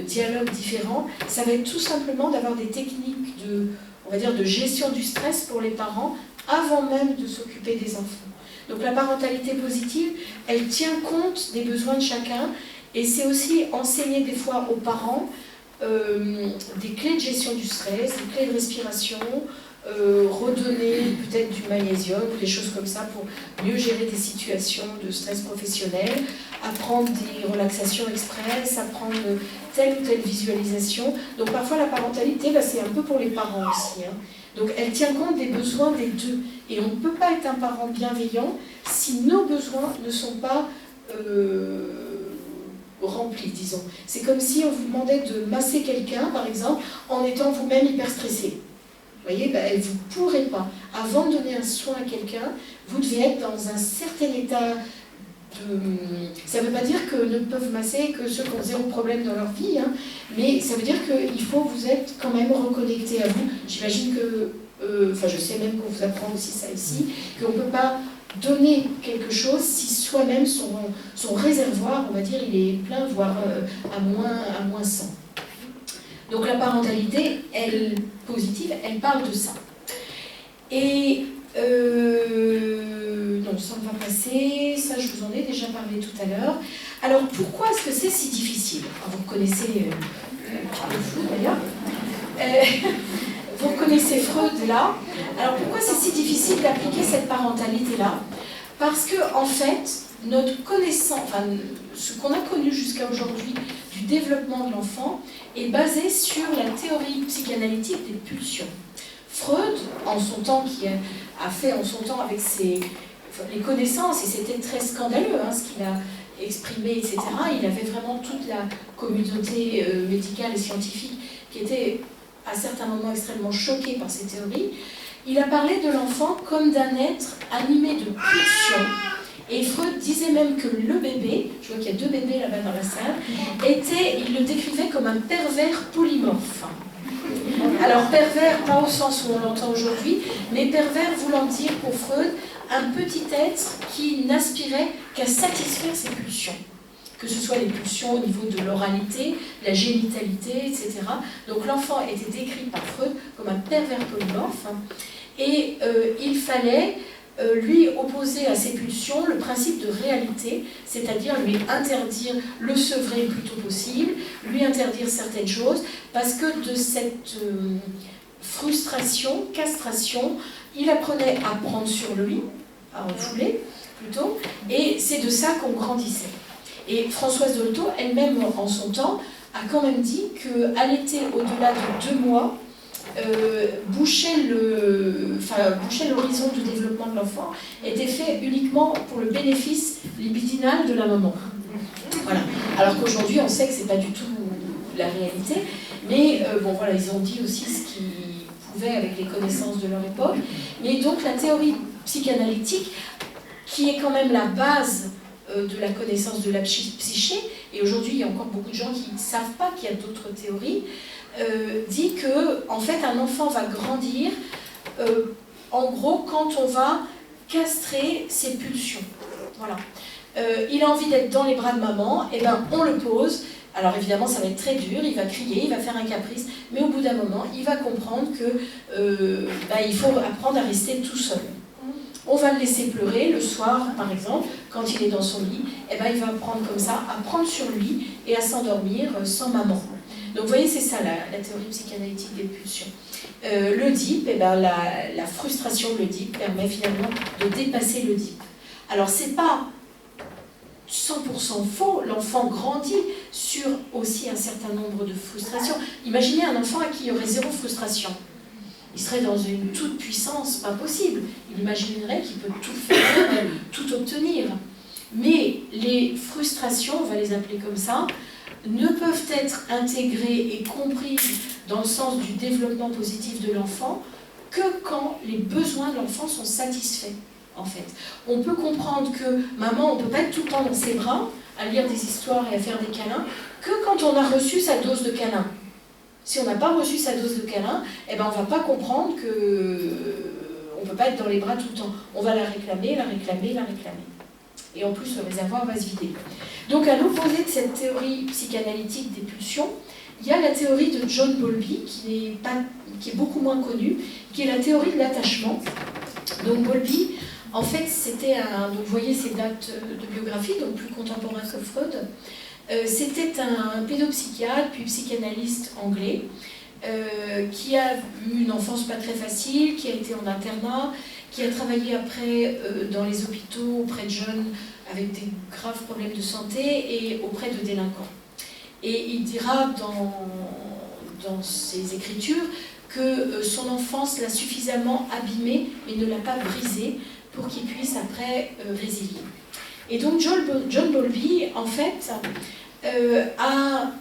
dialogue différent, ça va être tout simplement d'avoir des techniques on va dire, de gestion du stress pour les parents avant même de s'occuper des enfants. Donc la parentalité positive, elle tient compte des besoins de chacun et c'est aussi enseigner des fois aux parents des clés de gestion du stress, des clés de respiration, redonner peut-être du magnésium ou des choses comme ça pour mieux gérer des situations de stress professionnel, apprendre des relaxations express, apprendre telle ou telle visualisation. Donc parfois la parentalité, c'est un peu pour les parents aussi. Donc elle tient compte des besoins des deux. Et on ne peut pas être un parent bienveillant si nos besoins ne sont pas remplis, disons. C'est comme si on vous demandait de masser quelqu'un, par exemple, en étant vous-même hyper stressé. Vous voyez, vous ne pourrez pas. Avant de donner un soin à quelqu'un, vous devez être dans un certain état de... Ça ne veut pas dire que ne peuvent masser que ceux qui ont zéro problème dans leur vie, mais ça veut dire qu'il faut vous être quand même reconnecté à vous. J'imagine que, je sais même qu'on vous apprend aussi ça ici, qu'on ne peut pas donner quelque chose si soi-même son réservoir, on va dire, il est plein, voire à moins 100. Donc la parentalité, elle positive, elle parle de ça. Et non, ça on va passer, ça je vous en ai déjà parlé tout à l'heure. Alors pourquoi est-ce que c'est si difficile? Vous reconnaissez Freud d'ailleurs. Vous reconnaissez Freud là. Alors pourquoi c'est si difficile d'appliquer cette parentalité-là? Parce que en fait, notre connaissance, ce qu'on a connu jusqu'à aujourd'hui du développement de l'enfant est basé sur la théorie psychanalytique des pulsions. Freud, en son temps, qui a fait en son temps avec les connaissances, et c'était très scandaleux ce qu'il a exprimé, etc. Il avait vraiment toute la communauté médicale et scientifique qui était à certains moments extrêmement choquée par ces théories. Il a parlé de l'enfant comme d'un être animé de pulsions. Et Freud disait même que le bébé, je vois qu'il y a 2 bébés là-bas dans la salle, il le décrivait comme un pervers polymorphe. Alors pervers, pas au sens où on l'entend aujourd'hui, mais pervers voulant dire pour Freud un petit être qui n'aspirait qu'à satisfaire ses pulsions. Que ce soit les pulsions au niveau de l'oralité, la génitalité, etc. Donc l'enfant était décrit par Freud comme un pervers polymorphe. Et il fallait lui opposer à ses pulsions le principe de réalité, c'est-à-dire lui interdire le sevrer le plus tôt possible, lui interdire certaines choses, parce que de cette frustration, castration, il apprenait à prendre sur lui, à enfouler plutôt, et c'est de ça qu'on grandissait. Et Françoise Dolto, elle-même en son temps, a quand même dit qu'allaiter au-delà de 2 mois, boucher l'horizon du développement de l'enfant était fait uniquement pour le bénéfice libidinal de la maman. Voilà. Alors qu'aujourd'hui, on sait que ce n'est pas du tout la réalité, mais ils ont dit aussi ce qu'ils pouvaient avec les connaissances de leur époque. Mais donc la théorie psychanalytique, qui est quand même la base de la connaissance de la psyché, et aujourd'hui il y a encore beaucoup de gens qui ne savent pas qu'il y a d'autres théories, dit que en fait un enfant va grandir en gros quand on va castrer ses pulsions. Voilà. Il a envie d'être dans les bras de maman, et on le pose. Alors évidemment ça va être très dur, il va crier, il va faire un caprice, mais au bout d'un moment il va comprendre que il faut apprendre à rester tout seul. On va le laisser pleurer le soir, par exemple, quand il est dans son lit, il va apprendre comme ça, à prendre sur lui et à s'endormir sans maman. Donc vous voyez, c'est ça la théorie psychanalytique des pulsions. L'Oedipe, la frustration de l'Oedipe permet finalement de dépasser l'Oedipe. Alors c'est pas 100% faux, l'enfant grandit, sur aussi un certain nombre de frustrations. Imaginez un enfant à qui il y aurait zéro frustration. Il serait dans une toute puissance, pas possible. Il imaginerait qu'il peut tout faire, tout obtenir. Mais les frustrations, on va les appeler comme ça, ne peuvent être intégrées et comprises dans le sens du développement positif de l'enfant que quand les besoins de l'enfant sont satisfaits, en fait. On peut comprendre que maman, on ne peut pas être tout le temps dans ses bras, à lire des histoires et à faire des câlins, que quand on a reçu sa dose de câlin. Si on n'a pas reçu sa dose de câlin, eh ben on ne va pas comprendre qu'on ne peut pas être dans les bras tout le temps. On va la réclamer, la réclamer, la réclamer. Et en plus, le réservoir va se vider. Donc, à l'opposé de cette théorie psychanalytique des pulsions, il y a la théorie de John Bowlby, qui est beaucoup moins connue, qui est la théorie de l'attachement. Donc, Bowlby, en fait, c'était donc vous voyez ses dates de biographie, donc plus contemporain que Freud. C'était un pédopsychiatre, puis psychanalyste anglais, qui a eu une enfance pas très facile, qui a été en internat, qui a travaillé après dans les hôpitaux auprès de jeunes avec des graves problèmes de santé et auprès de délinquants. Et il dira dans ses écritures que son enfance l'a suffisamment abîmé, mais ne l'a pas brisé pour qu'il puisse après résilier. Et donc John Bowlby, en fait, a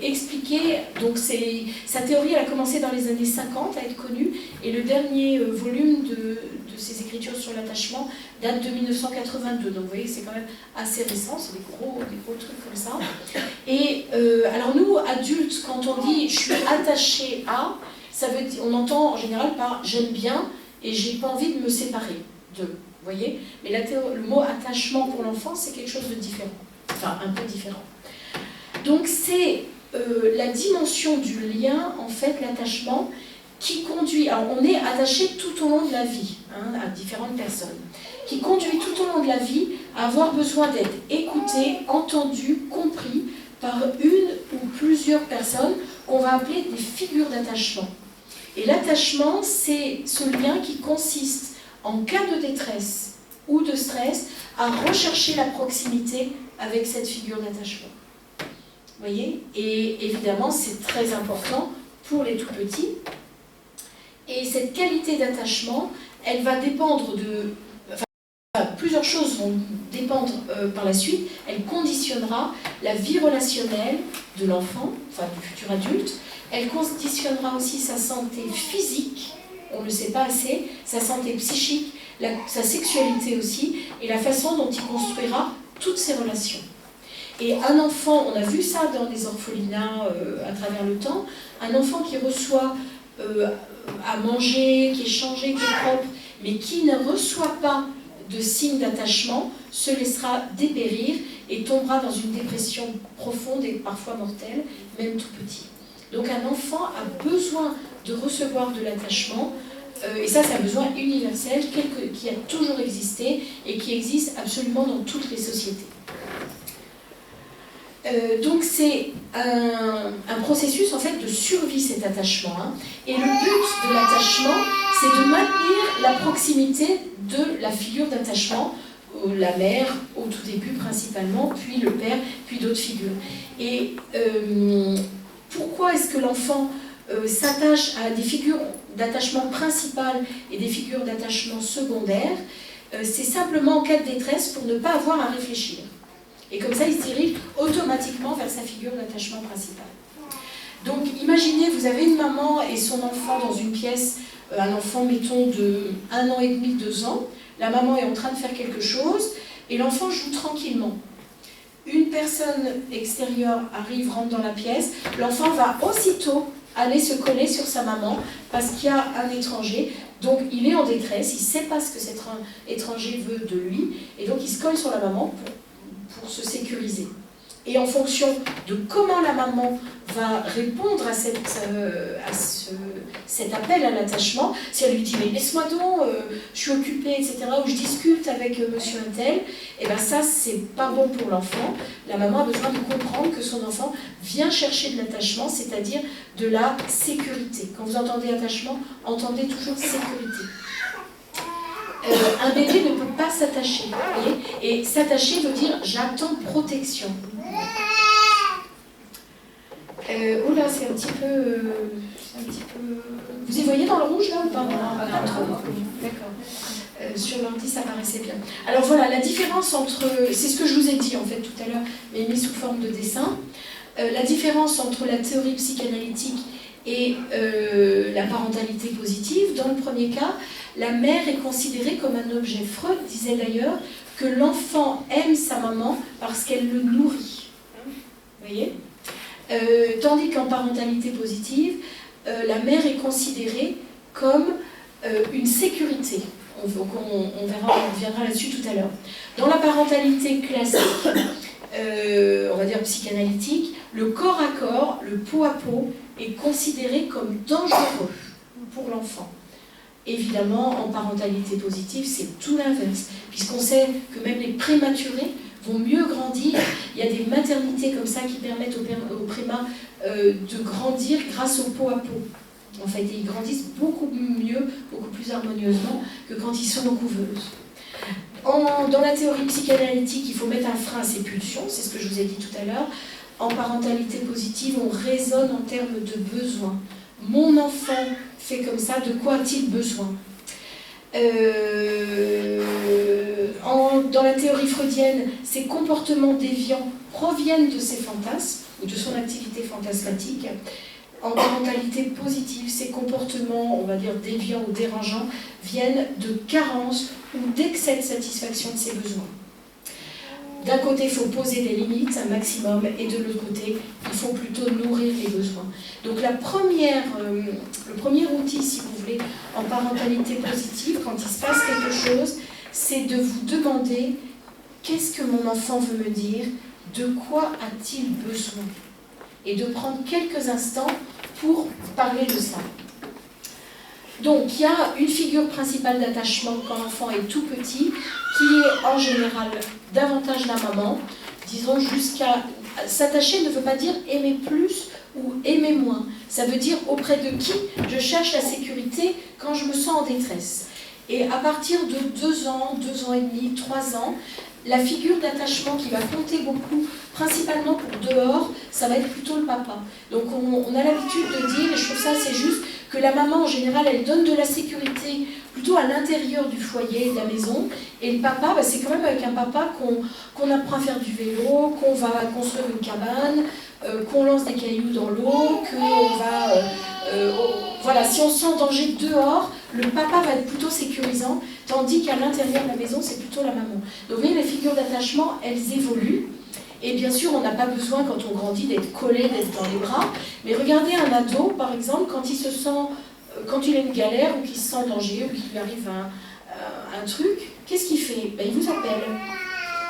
expliqué, donc sa théorie elle a commencé dans les années 50 à être connue, et le dernier volume de ses écritures sur l'attachement date de 1982, donc vous voyez que c'est quand même assez récent, c'est des gros trucs comme ça. Et alors nous, adultes, quand on dit « je suis attaché à », ça veut dire, on entend en général par « j'aime bien et j'ai pas envie de me séparer de », vous voyez. Mais le mot « attachement » pour l'enfant, c'est quelque chose de différent, enfin un peu différent. Donc c'est la dimension du lien, en fait, l'attachement, qui conduit, alors on est attaché tout au long de la vie, hein, à différentes personnes, qui conduit tout au long de la vie à avoir besoin d'être écouté, entendu, compris par une ou plusieurs personnes qu'on va appeler des figures d'attachement. Et l'attachement, c'est ce lien qui consiste, en cas de détresse ou de stress, à rechercher la proximité avec cette figure d'attachement. Vous voyez? Et évidemment, c'est très important pour les tout petits. Et cette qualité d'attachement, elle va dépendre de... Enfin, plusieurs choses vont dépendre par la suite. Elle conditionnera la vie relationnelle de l'enfant, enfin du futur adulte. Elle conditionnera aussi sa santé physique, on ne le sait pas assez, sa santé psychique, sa sexualité aussi, et la façon dont il construira toutes ses relations. Et un enfant, on a vu ça dans les orphelinats à travers le temps, un enfant qui reçoit à manger, qui est changé, qui est propre, mais qui ne reçoit pas de signes d'attachement, se laissera dépérir et tombera dans une dépression profonde et parfois mortelle, même tout petit. Donc un enfant a besoin de recevoir de l'attachement, et ça c'est un besoin universel qui a toujours existé et qui existe absolument dans toutes les sociétés. Donc c'est un processus en fait de survie, cet attachement, hein. Et le but de l'attachement, c'est de maintenir la proximité de la figure d'attachement, la mère au tout début principalement, puis le père, puis d'autres figures. Et pourquoi est-ce que l'enfant s'attache à des figures d'attachement principales et des figures d'attachement secondaires? C'est simplement en cas de détresse pour ne pas avoir à réfléchir. Et comme ça, il se dirige automatiquement vers sa figure d'attachement principale. Donc, imaginez, vous avez une maman et son enfant dans une pièce, un enfant, mettons, de 1 an et demi, 2 ans. La maman est en train de faire quelque chose et l'enfant joue tranquillement. Une personne extérieure arrive, rentre dans la pièce, l'enfant va aussitôt aller se coller sur sa maman parce qu'il y a un étranger. Donc, il est en détresse, il ne sait pas ce que cet étranger veut de lui et donc il se colle sur la maman pour se sécuriser. Et en fonction de comment la maman va répondre à cet appel à l'attachement, si elle lui dit « mais laisse-moi donc, je suis occupée, etc. » ou « je discute avec monsieur untel », et bien ça, c'est pas bon pour l'enfant. La maman a besoin de comprendre que son enfant vient chercher de l'attachement, c'est-à-dire de la sécurité. Quand vous entendez attachement, entendez toujours sécurité. Un bébé ne peut pas s'attacher, vous voyez, et s'attacher veut dire j'attends protection. Oula, c'est un petit peu... Vous y voyez dans le rouge là ou pas? Pas trop. D'accord. Sur l'ordi, ça paraissait bien. Alors voilà, la différence entre... C'est ce que je vous ai dit en fait tout à l'heure, mais mis sous forme de dessin. La différence entre la théorie psychanalytique et la parentalité positive. Dans le premier cas, la mère est considérée comme un objet. Freud disait d'ailleurs que l'enfant aime sa maman parce qu'elle le nourrit. Vous voyez? Tandis qu'en parentalité positive, la mère est considérée comme une sécurité. On reviendra là-dessus tout à l'heure. Dans la parentalité classique, on va dire psychanalytique, le corps à corps, le peau à peau, est considéré comme dangereux pour l'enfant. Évidemment, en parentalité positive, c'est tout l'inverse, puisqu'on sait que même les prématurés vont mieux grandir. Il y a des maternités comme ça qui permettent aux prémas de grandir grâce au peau à peau. En fait, ils grandissent beaucoup mieux, beaucoup plus harmonieusement que quand ils sont en couveuse. Dans la théorie psychanalytique, il faut mettre un frein à ces pulsions, c'est ce que je vous ai dit tout à l'heure. En parentalité positive, on raisonne en termes de besoins. Mon enfant fait comme ça, de quoi a-t-il besoin? Dans la théorie freudienne, ces comportements déviants proviennent de ses fantasmes ou de son activité fantasmatique. En parentalité positive, ces comportements, on va dire déviants ou dérangeants, viennent de carences ou d'excès de satisfaction de ses besoins. D'un côté, il faut poser des limites, un maximum, et de l'autre côté, il faut plutôt nourrir les besoins. Donc le premier outil, si vous voulez, en parentalité positive, quand il se passe quelque chose, c'est de vous demander qu'est-ce que mon enfant veut me dire, de quoi a-t-il besoin, et de prendre quelques instants pour parler de ça. Donc, il y a une figure principale d'attachement quand l'enfant est tout petit, qui est en général davantage la maman. Disons, jusqu'à... S'attacher ne veut pas dire aimer plus ou aimer moins. Ça veut dire auprès de qui je cherche la sécurité quand je me sens en détresse. Et à partir de 2 ans, 2 ans et demi, 3 ans, la figure d'attachement qui va compter beaucoup, principalement pour dehors, ça va être plutôt le papa. Donc on a l'habitude de dire, et je trouve ça assez juste, que la maman en général, elle donne de la sécurité plutôt à l'intérieur du foyer, de la maison, et le papa, bah, c'est quand même avec un papa qu'on apprend à faire du vélo, qu'on va construire une cabane, qu'on lance des cailloux dans l'eau, qu'on va... voilà, si on se sent en danger dehors, le papa va être plutôt sécurisant, tandis qu'à l'intérieur de la maison, c'est plutôt la maman. Donc vous voyez, les figures d'attachement, elles évoluent. Et bien sûr, on n'a pas besoin, quand on grandit, d'être collé, d'être dans les bras. Mais regardez un ado, par exemple, quand il a une galère, ou qu'il se sent en danger, ou qu'il lui arrive un truc, qu'est-ce qu'il fait? Ben, il vous appelle.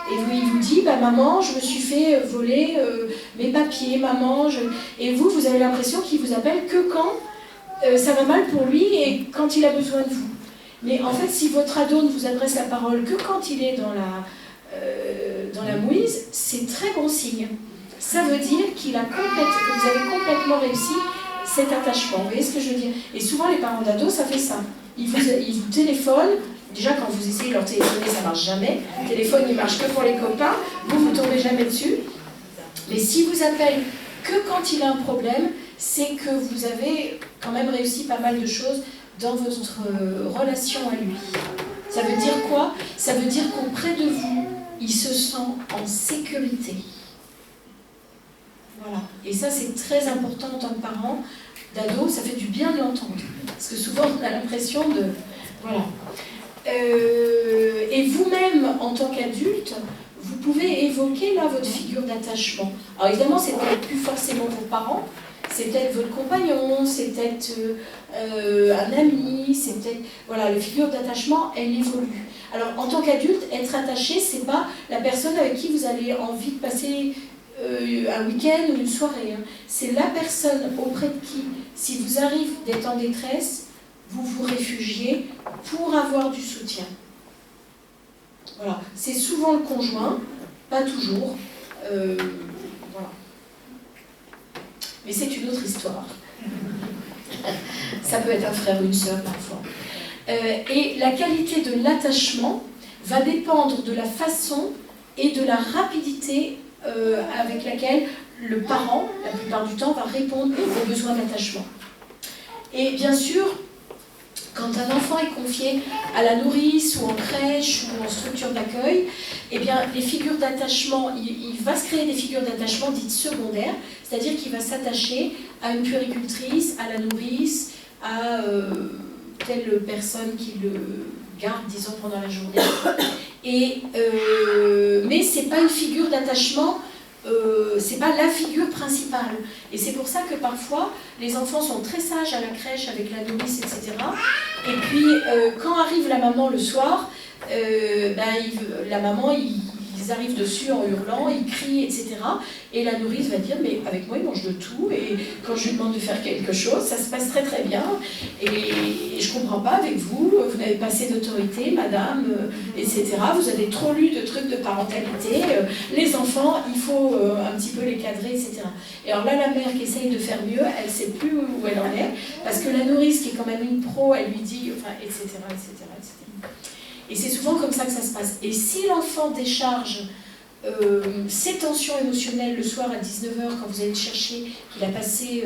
Et il vous dit, bah, maman, je me suis fait voler mes papiers, maman. Et vous avez l'impression qu'il vous appelle que quand ça va mal pour lui et quand il a besoin de vous. Mais en fait, si votre ado ne vous adresse la parole que quand il est dans la mouise, c'est très bon signe. Ça veut dire que vous avez complètement réussi cet attachement. Vous voyez ce que je veux dire? Et souvent, les parents d'ados, ça fait ça. Ils vous téléphonent. Déjà, quand vous essayez de leur téléphoner, ça ne marche jamais. Le téléphone, il marche que pour les copains. Vous ne tombez jamais dessus. Mais si vous appelle que quand il a un problème, c'est que vous avez quand même réussi pas mal de choses dans votre relation à lui. Ça veut dire quoi? Ça veut dire qu'auprès de vous, il se sent en sécurité. Voilà. Et ça, c'est très important en tant que parent d'ado. Ça fait du bien de l'entendre. Parce que souvent, on a l'impression de... Voilà. Et vous-même, en tant qu'adulte, vous pouvez évoquer là votre figure d'attachement. Alors évidemment, c'est peut-être plus forcément vos parents, c'est peut-être votre compagnon, c'est peut-être un ami, c'est peut-être... Voilà, la figure d'attachement, elle évolue. Alors en tant qu'adulte, être attaché, c'est pas la personne avec qui vous avez envie de passer un week-end ou une soirée. Hein. C'est la personne auprès de qui, si vous arrivez d'être en détresse, vous vous réfugiez pour avoir du soutien. Voilà. C'est souvent le conjoint, pas toujours. Voilà. Mais c'est une autre histoire. Ça peut être un frère ou une sœur parfois. Et la qualité de l'attachement va dépendre de la façon et de la rapidité avec laquelle le parent, la plupart du temps, va répondre aux besoins d'attachement. Et bien sûr, quand un enfant est confié à la nourrice ou en crèche ou en structure d'accueil, eh bien, les figures d'attachement, il va se créer des figures d'attachement dites secondaires, c'est-à-dire qu'il va s'attacher à une puéricultrice, à la nourrice, à telle personne qui le garde, disons, pendant la journée. Mais ce n'est pas une figure d'attachement, c'est pas la figure principale. Et c'est pour ça que parfois, les enfants sont très sages à la crèche avec la nourrice, etc. Et puis, quand arrive la maman le soir, la maman, ils arrivent dessus en hurlant, ils crient, etc. Et la nourrice va dire, mais avec moi, il mange de tout. Et quand je lui demande de faire quelque chose, ça se passe très très bien. Et je ne comprends pas avec vous, vous n'avez pas assez d'autorité, madame, etc. Vous avez trop lu de trucs de parentalité. Les enfants, il faut un petit peu les cadrer, etc. Et alors là, la mère qui essaye de faire mieux, elle ne sait plus où elle en est. Parce que la nourrice, qui est quand même une pro, elle lui dit, enfin, etc., etc., etc. Et c'est souvent comme ça que ça se passe. Et si l'enfant décharge ses tensions émotionnelles le soir à 19h, quand vous allez le chercher, qu'il a passé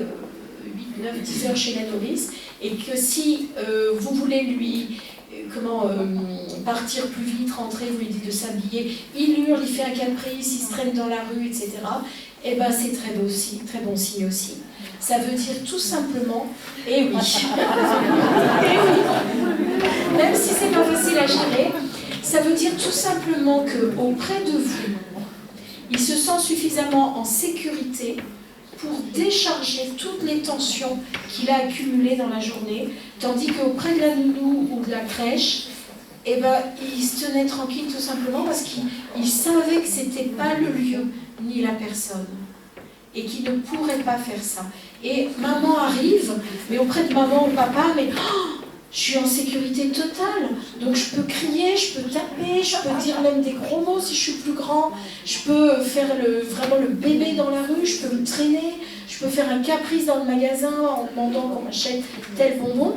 8, 9, 10 heures chez la nourrice, et que si vous voulez lui partir plus vite, rentrer, vous lui dites de s'habiller, il hurle, il fait un caprice, il se traîne dans la rue, etc., eh ben c'est très bon signe aussi. Ça veut dire tout simplement, eh oui, même si c'est pas facile à gérer, ça veut dire tout simplement qu'auprès de vous, il se sent suffisamment en sécurité pour décharger toutes les tensions qu'il a accumulées dans la journée, tandis qu'auprès de la nounou ou de la crèche, eh ben, il se tenait tranquille tout simplement parce qu'il savait que c'était pas le lieu ni la personne et qu'il ne pourrait pas faire ça. Et maman arrive, mais auprès de maman ou papa, mais je suis en sécurité totale, donc je peux crier, je peux taper, je peux dire même des gros mots si je suis plus grand, je peux faire vraiment le bébé dans la rue, je peux me traîner, je peux faire un caprice dans le magasin en demandant qu'on m'achète tel bonbon.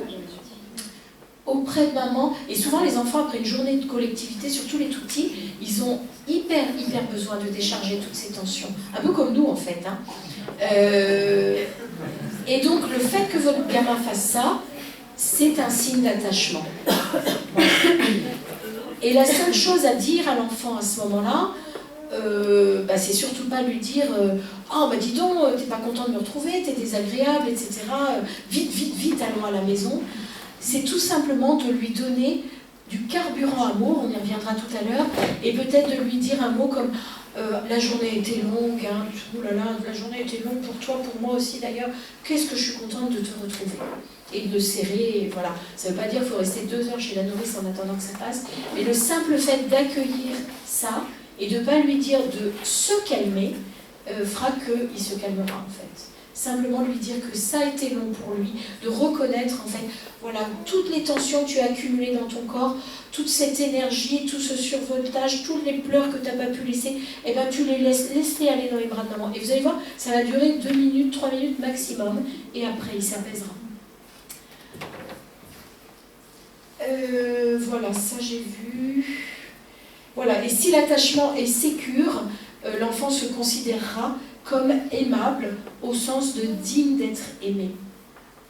Auprès de maman, et souvent les enfants après une journée de collectivité, surtout les tout petits, ils ont hyper besoin de décharger toutes ces tensions, un peu comme nous en fait. Hein. Et donc le fait que votre gamin fasse ça, c'est un signe d'attachement. Et la seule chose à dire à l'enfant à ce moment-là, c'est surtout pas lui dire oh bah dis donc, t'es pas content de me retrouver, t'es désagréable, etc. Vite, allons à la maison. C'est tout simplement de lui donner du carburant amour, on y reviendra tout à l'heure, et peut-être de lui dire un mot comme la journée était longue, hein, oh là là, la journée était longue pour toi, pour moi aussi d'ailleurs, qu'est-ce que je suis contente de te retrouver. Et de le serrer, et voilà. Ça ne veut pas dire qu'il faut rester 2 heures chez la nourrice en attendant que ça passe, mais le simple fait d'accueillir ça, et de ne pas lui dire de se calmer, fera qu'il se calmera en fait. Simplement lui dire que ça a été long pour lui, de reconnaître en fait, voilà, toutes les tensions que tu as accumulées dans ton corps, toute cette énergie, tout ce survoltage, tous les pleurs que tu n'as pas pu laisser, eh ben tu les laisse-les aller dans les bras de maman. Et vous allez voir, ça va durer 2 minutes, 3 minutes maximum, et après il s'apaisera. Voilà, ça j'ai vu. Voilà, et si l'attachement est sécure, l'enfant se considérera comme aimable, au sens de digne d'être aimé,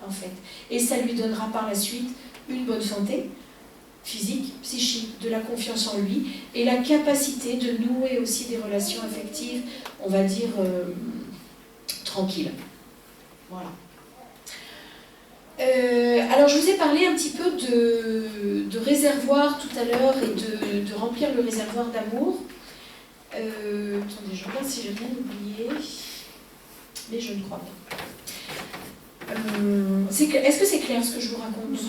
en fait. Et ça lui donnera par la suite une bonne santé, physique, psychique, de la confiance en lui, et la capacité de nouer aussi des relations affectives, on va dire, tranquilles. Voilà. Alors je vous ai parlé un petit peu de réservoir tout à l'heure et de remplir le réservoir d'amour. Attendez, je regarde si j'ai rien oublié, mais je ne crois pas. Est-ce que c'est clair ce que je vous raconte?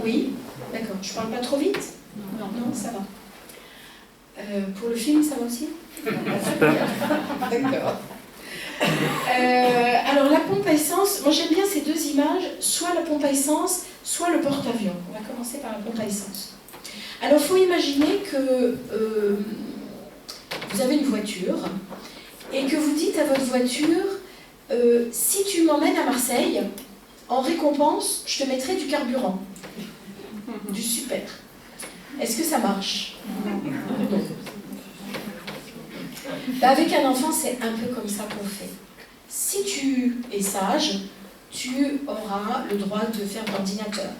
Oui. D'accord. Je parle pas trop vite? Non, ça va. Pour le film, ça va aussi? D'accord. Alors la pompe à essence, moi j'aime bien ces 2 images, soit la pompe à essence, soit le porte-avions. On va commencer par la pompe à essence. Alors il faut imaginer que vous avez une voiture et que vous dites à votre voiture si tu m'emmènes à Marseille, en récompense, je te mettrai du carburant, du super. Est-ce que ça marche? Non. Avec un enfant, c'est un peu comme ça qu'on fait. Si tu es sage, tu auras le droit de faire l'ordinateur,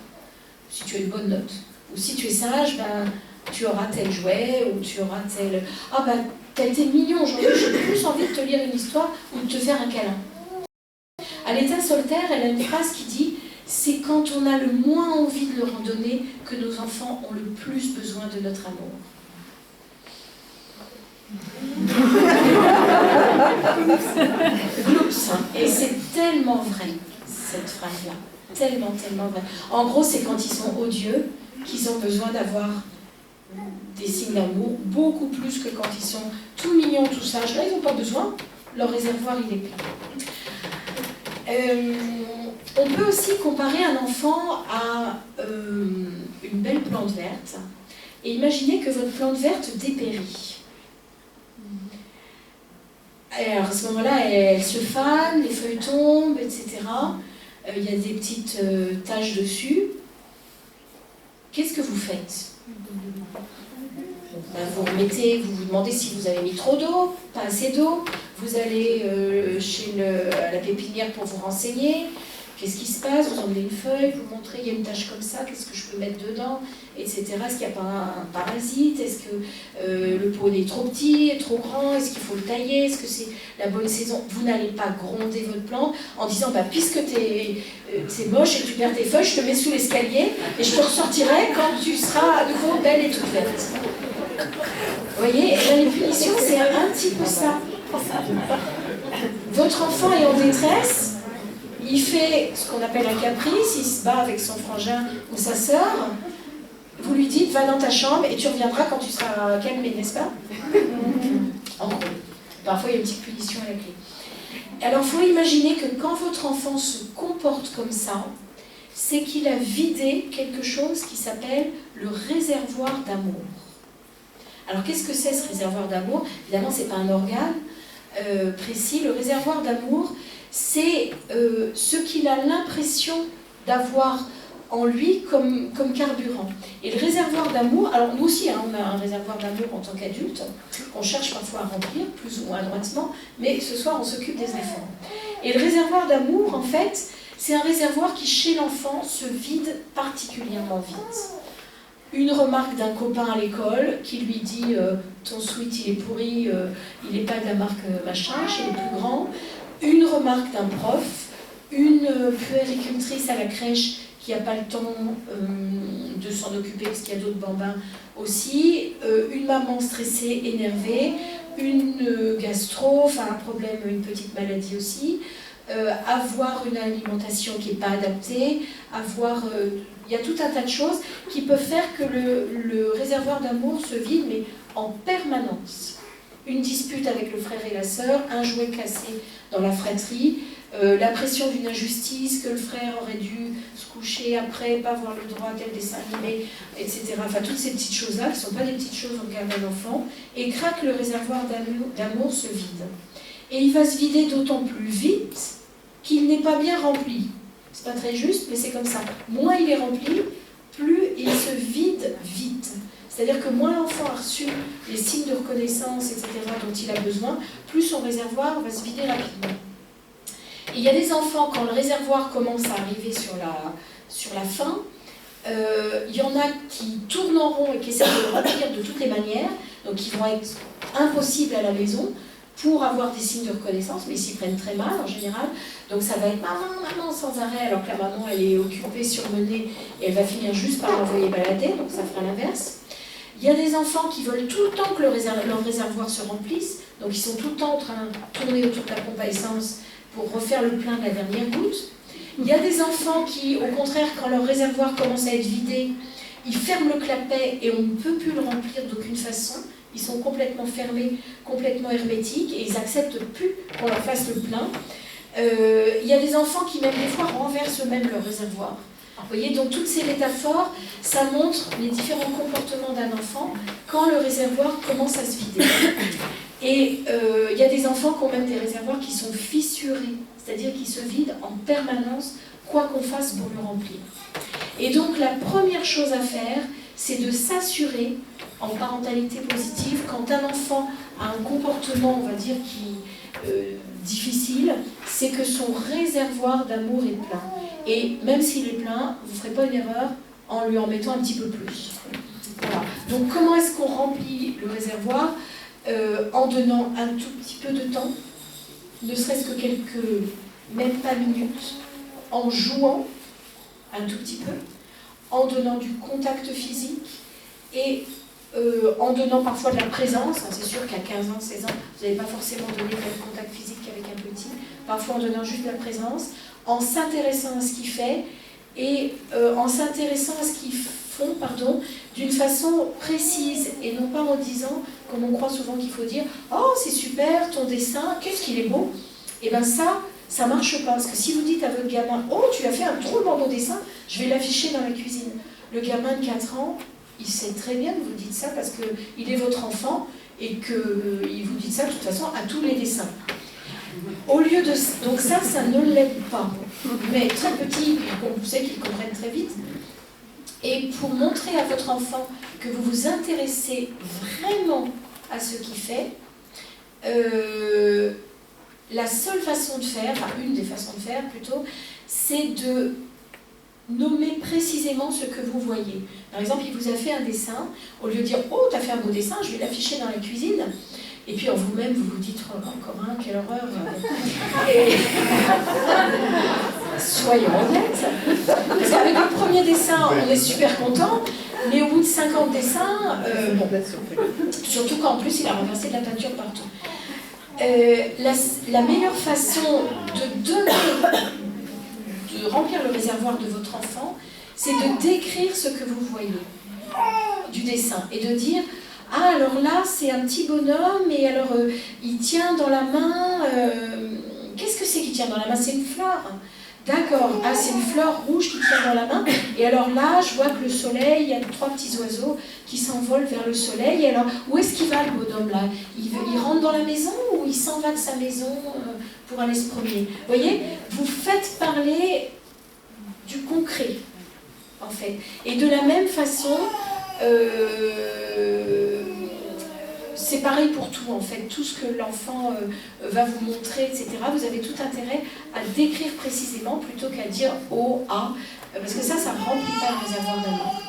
si tu as une bonne note. Ou si tu es sage, ben, tu auras tel jouet, ou tu auras tel... Ah ben, t'as été mignon aujourd'hui, j'ai plus envie de te lire une histoire ou de te faire un câlin. Aletta Solter, elle a une phrase qui dit « C'est quand on a le moins envie de leur en donner que nos enfants ont le plus besoin de notre amour. » Gloops, hein. Et c'est tellement vrai, cette phrase-là. Tellement, tellement vrai. En gros, c'est quand ils sont odieux qu'ils ont besoin d'avoir des signes d'amour, beaucoup plus que quand ils sont tout mignons, tout sages. Là, ils n'ont pas besoin. Leur réservoir, il est plein. On peut aussi comparer un enfant à une belle plante verte. Et imaginez que votre plante verte dépérit. Alors, à ce moment-là, elle se fane, les feuilles tombent, etc. Il y a des petites taches dessus. Qu'est-ce que vous faites? Vous remettez, vous vous demandez si vous avez mis trop d'eau, pas assez d'eau. Vous allez chez la pépinière pour vous renseigner. Qu'est-ce qui se passe? Vous emmenez une feuille, vous montrez, il y a une tache comme ça, qu'est-ce que je peux mettre dedans, etc. Est-ce qu'il n'y a pas un parasite? Est-ce que le pot est trop petit, trop grand? Est-ce qu'il faut le tailler? Est-ce que c'est la bonne saison? Vous n'allez pas gronder votre plante en disant, bah, puisque c'est moche et tu perds tes feuilles, je te mets sous l'escalier et je te ressortirai quand tu seras à nouveau belle et toute verte. Vous voyez, les punitions, c'est un petit peu ça. Votre enfant est en détresse. Il fait ce qu'on appelle un caprice, il se bat avec son frangin ou sa sœur. Vous lui dites, va dans ta chambre et tu reviendras quand tu seras calmé, n'est-ce pas? En gros, parfois il y a une petite punition à la clé. Alors il faut imaginer que quand votre enfant se comporte comme ça, c'est qu'il a vidé quelque chose qui s'appelle le réservoir d'amour. Alors qu'est-ce que c'est ce réservoir d'amour? Évidemment, ce n'est pas un organe précis. Le réservoir d'amour, c'est ce qu'il a l'impression d'avoir en lui comme carburant. Et le réservoir d'amour, alors nous aussi, hein, on a un réservoir d'amour en tant qu'adulte, qu'on cherche parfois à remplir, plus ou moins adroitement, mais ce soir on s'occupe des enfants. Et le réservoir d'amour, en fait, c'est un réservoir qui, chez l'enfant, se vide particulièrement vite. Une remarque d'un copain à l'école qui lui dit ton sweat il est pourri, il n'est pas de la marque machin, chez les plus grands. Une remarque d'un prof, une puéricultrice à la crèche qui n'a pas le temps de s'en occuper parce qu'il y a d'autres bambins aussi, une maman stressée, énervée, une gastro, enfin un problème, une petite maladie aussi, avoir une alimentation qui n'est pas adaptée, il y a tout un tas de choses qui peuvent faire que le réservoir d'amour se vide, mais en permanence. Une dispute avec le frère et la sœur, un jouet cassé dans la fratrie, la pression d'une injustice, que le frère aurait dû se coucher après, pas avoir le droit à tel dessin animé, etc. Enfin, toutes ces petites choses-là, qui ne sont pas des petites choses au regard d'un enfant, et craque, le réservoir d'amour se vide. Et il va se vider d'autant plus vite qu'il n'est pas bien rempli. C'est pas très juste, mais c'est comme ça. Moins il est rempli, plus il se vide vite. C'est-à-dire que moins l'enfant a reçu les signes de reconnaissance, etc., dont il a besoin, plus son réservoir va se vider rapidement. Et il y a des enfants, quand le réservoir commence à arriver sur la fin, il y en a qui tournent en rond et qui essaient de le remplir de toutes les manières, donc qui vont être impossibles à la maison pour avoir des signes de reconnaissance, mais ils s'y prennent très mal en général. Donc ça va être maman, maman sans arrêt, alors que la maman elle est occupée, surmenée, et elle va finir juste par l'envoyer balader, donc ça fera l'inverse. Il y a des enfants qui veulent tout le temps que leur réservoir se remplisse, donc ils sont tout le temps en train de tourner autour de la pompe à essence pour refaire le plein de la dernière goutte. Il y a des enfants qui, au contraire, quand leur réservoir commence à être vidé, ils ferment le clapet et on ne peut plus le remplir d'aucune façon. Ils sont complètement fermés, complètement hermétiques et ils n'acceptent plus qu'on leur fasse le plein. Il y a des enfants qui, même des fois, renversent eux-mêmes leur réservoir. Vous voyez, donc toutes ces métaphores, ça montre les différents comportements d'un enfant quand le réservoir commence à se vider. Et il y a des enfants qui ont même des réservoirs qui sont fissurés, c'est-à-dire qui se vident en permanence, quoi qu'on fasse pour le remplir. Et donc la première chose à faire, c'est de s'assurer, en parentalité positive, quand un enfant a un comportement, on va dire, qui difficile, c'est que son réservoir d'amour est plein. Et même s'il est plein, vous ne ferez pas une erreur en lui en mettant un petit peu plus. Voilà. Donc comment est-ce qu'on remplit le réservoir? En donnant un tout petit peu de temps, ne serait-ce que quelques, même pas minutes, en jouant un tout petit peu, en donnant du contact physique et en donnant parfois de la présence. C'est sûr qu'à 15 ans, 16 ans, vous n'allez pas forcément donner le même contact physique qu'avec un petit, parfois en donnant juste de la présence, en s'intéressant à ce qu'il fait et en s'intéressant à ce qu'ils font, d'une façon précise et non pas en disant, comme on croit souvent qu'il faut dire « Oh, c'est super, ton dessin, qu'est-ce qu'il est beau !» Et bien ça marche pas, parce que si vous dites à votre gamin « Oh, tu as fait un drôlement beau dessin, je vais l'afficher dans la cuisine », le gamin de 4 ans, il sait très bien que vous dites ça parce qu'il est votre enfant et qu'il vous dit ça de toute façon à tous les dessins. Au lieu de... Donc ça ne l'aide pas. Mais très petit, vous savez qu'ils comprennent très vite. Et pour montrer à votre enfant que vous vous intéressez vraiment à ce qu'il fait, la seule façon de faire, enfin une des façons de faire plutôt, c'est de nommer précisément ce que vous voyez. Par exemple, il vous a fait un dessin, au lieu de dire « Oh, tu as fait un beau dessin, je vais l'afficher dans la cuisine », et puis en vous-même, vous vous dites « Oh, encore un, quelle horreur !» Et... Soyons honnêtes. Parce qu'avec le premier dessin, on est super content, mais au bout de 50 dessins, bon, surtout qu'en plus, il a renversé de la peinture partout. La meilleure façon de remplir le réservoir de votre enfant, c'est de décrire ce que vous voyez du dessin et de dire « Ah, alors là, c'est un petit bonhomme et alors il tient dans la main... Qu'est-ce que c'est qu'il tient dans la main? C'est une fleur. D'accord, ah, c'est une fleur rouge qui tient dans la main. Et alors là, je vois que le soleil, il y a 3 petits oiseaux qui s'envolent vers le soleil. Et alors, où est-ce qu'il va, le bonhomme, là? Il rentre dans la maison ou il s'en va de sa maison pour aller se promener? Vous voyez, vous faites parler du concret, en fait. Et de la même façon, c'est pareil pour tout, en fait. Tout ce que l'enfant va vous montrer, etc., vous avez tout intérêt à décrire précisément plutôt qu'à dire « oh, ah », parce que ça ne remplit pas le réservoir d'amour.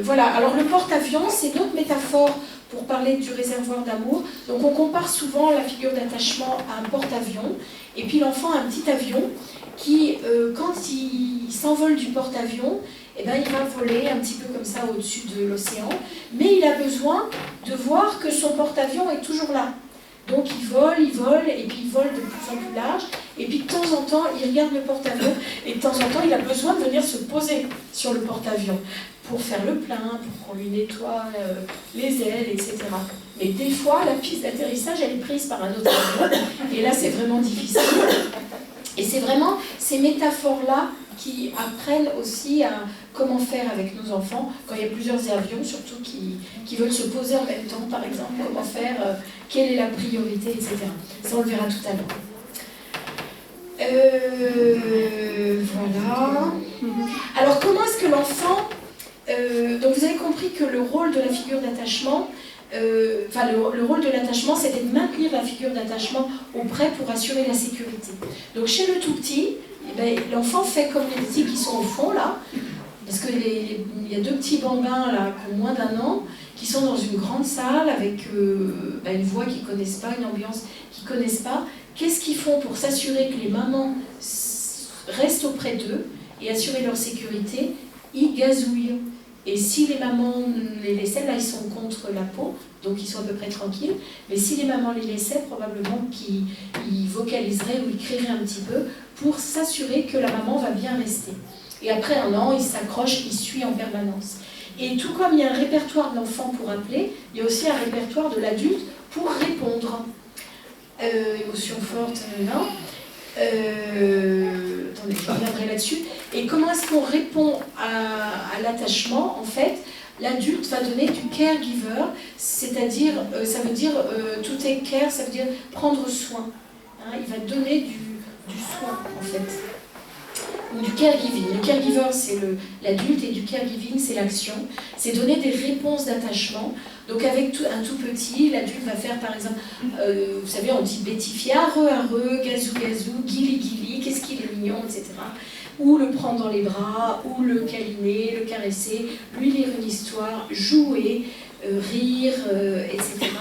Voilà, alors le porte-avions, c'est notre métaphore pour parler du réservoir d'amour. Donc on compare souvent la figure d'attachement à un porte-avions, et puis l'enfant a un petit avion qui, quand il s'envole du porte-avions, eh ben, il va voler un petit peu comme ça au-dessus de l'océan, mais il a besoin de voir que son porte-avions est toujours là. Donc il vole, et puis il vole de plus en plus large, et puis de temps en temps, il regarde le porte-avions, et de temps en temps, il a besoin de venir se poser sur le porte-avions pour faire le plein, pour qu'on lui nettoie les ailes, etc. Mais des fois, la piste d'atterrissage, elle est prise par un autre avion, et là, c'est vraiment difficile. Et c'est vraiment ces métaphores-là qui apprennent aussi à comment faire avec nos enfants quand il y a plusieurs avions, surtout qui veulent se poser en même temps, par exemple, comment faire, quelle est la priorité, etc. Ça, on le verra tout à l'heure. Voilà. Alors, comment est-ce que l'enfant... donc, vous avez compris que le rôle de la figure d'attachement, le rôle de l'attachement, c'était de maintenir la figure d'attachement auprès pour assurer la sécurité. Donc, chez le tout petit, eh ben, l'enfant fait comme les petits qui sont au fond, là, parce qu'il y a 2 petits bambins, là, qui ont moins d'1 an, qui sont dans une grande salle avec une voix qu'ils ne connaissent pas, une ambiance qu'ils ne connaissent pas. Qu'est-ce qu'ils font pour s'assurer que les mamans restent auprès d'eux et assurer leur sécurité? Ils gazouillent. Et si les mamans les laissaient, là ils sont contre la peau, donc ils sont à peu près tranquilles, mais si les mamans les laissaient, probablement qu'ils vocaliseraient ou ils crieraient un petit peu pour s'assurer que la maman va bien rester. Et après 1 an, ils s'accrochent, ils suivent en permanence. Et tout comme il y a un répertoire de l'enfant pour appeler, il y a aussi un répertoire de l'adulte pour répondre. Émotion forte, non. Attendez, je reviendrai là-dessus. Et comment est-ce qu'on répond à l'attachement? En fait, l'adulte va donner du caregiver, c'est-à-dire, ça veut dire to take care, ça veut dire prendre soin. Hein, il va donner du soin, en fait. ou du caregiving. Le caregiver, c'est l'adulte, et du caregiving, c'est l'action. C'est donner des réponses d'attachement. Donc avec un tout petit, l'adulte va faire par exemple, vous savez, on dit bêtifier, arreux, gazou, gazou, guili, guili, qu'est-ce qu'il est mignon, etc. Ou le prendre dans les bras, ou le câliner, le caresser, lui lire une histoire, jouer, rire, etc.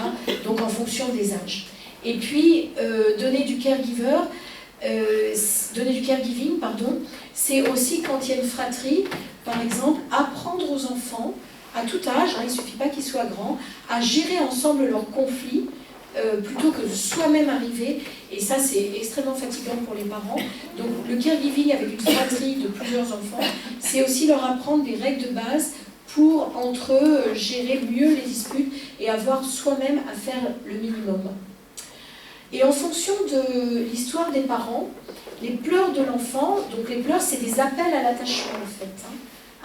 Donc en fonction des âges. Et puis, donner du caregiving, pardon, c'est aussi quand il y a une fratrie, par exemple, apprendre aux enfants, à tout âge, il ne suffit pas qu'ils soient grands, à gérer ensemble leurs conflits, plutôt que de soi-même arriver, et ça c'est extrêmement fatigant pour les parents. Donc le caregiving avec une fratrie de plusieurs enfants, c'est aussi leur apprendre des règles de base pour entre eux gérer mieux les disputes et avoir soi-même à faire le minimum. Et en fonction de l'histoire des parents, les pleurs de l'enfant, donc les pleurs c'est des appels à l'attachement en fait.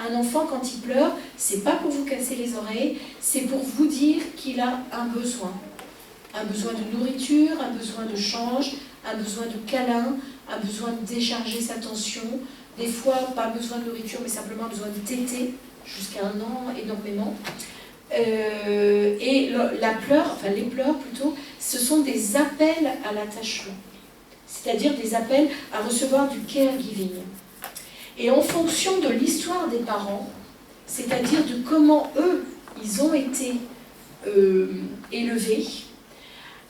Un enfant quand il pleure, c'est pas pour vous casser les oreilles, c'est pour vous dire qu'il a un besoin. Un besoin de nourriture, un besoin de change, un besoin de câlin, un besoin de décharger sa tension. Des fois, pas besoin de nourriture, mais simplement besoin de téter, jusqu'à 1 an, énormément. Et les pleurs plutôt, ce sont des appels à l'attachement. C'est-à-dire des appels à recevoir du caregiving. Et en fonction de l'histoire des parents, c'est-à-dire de comment eux, ils ont été élevés,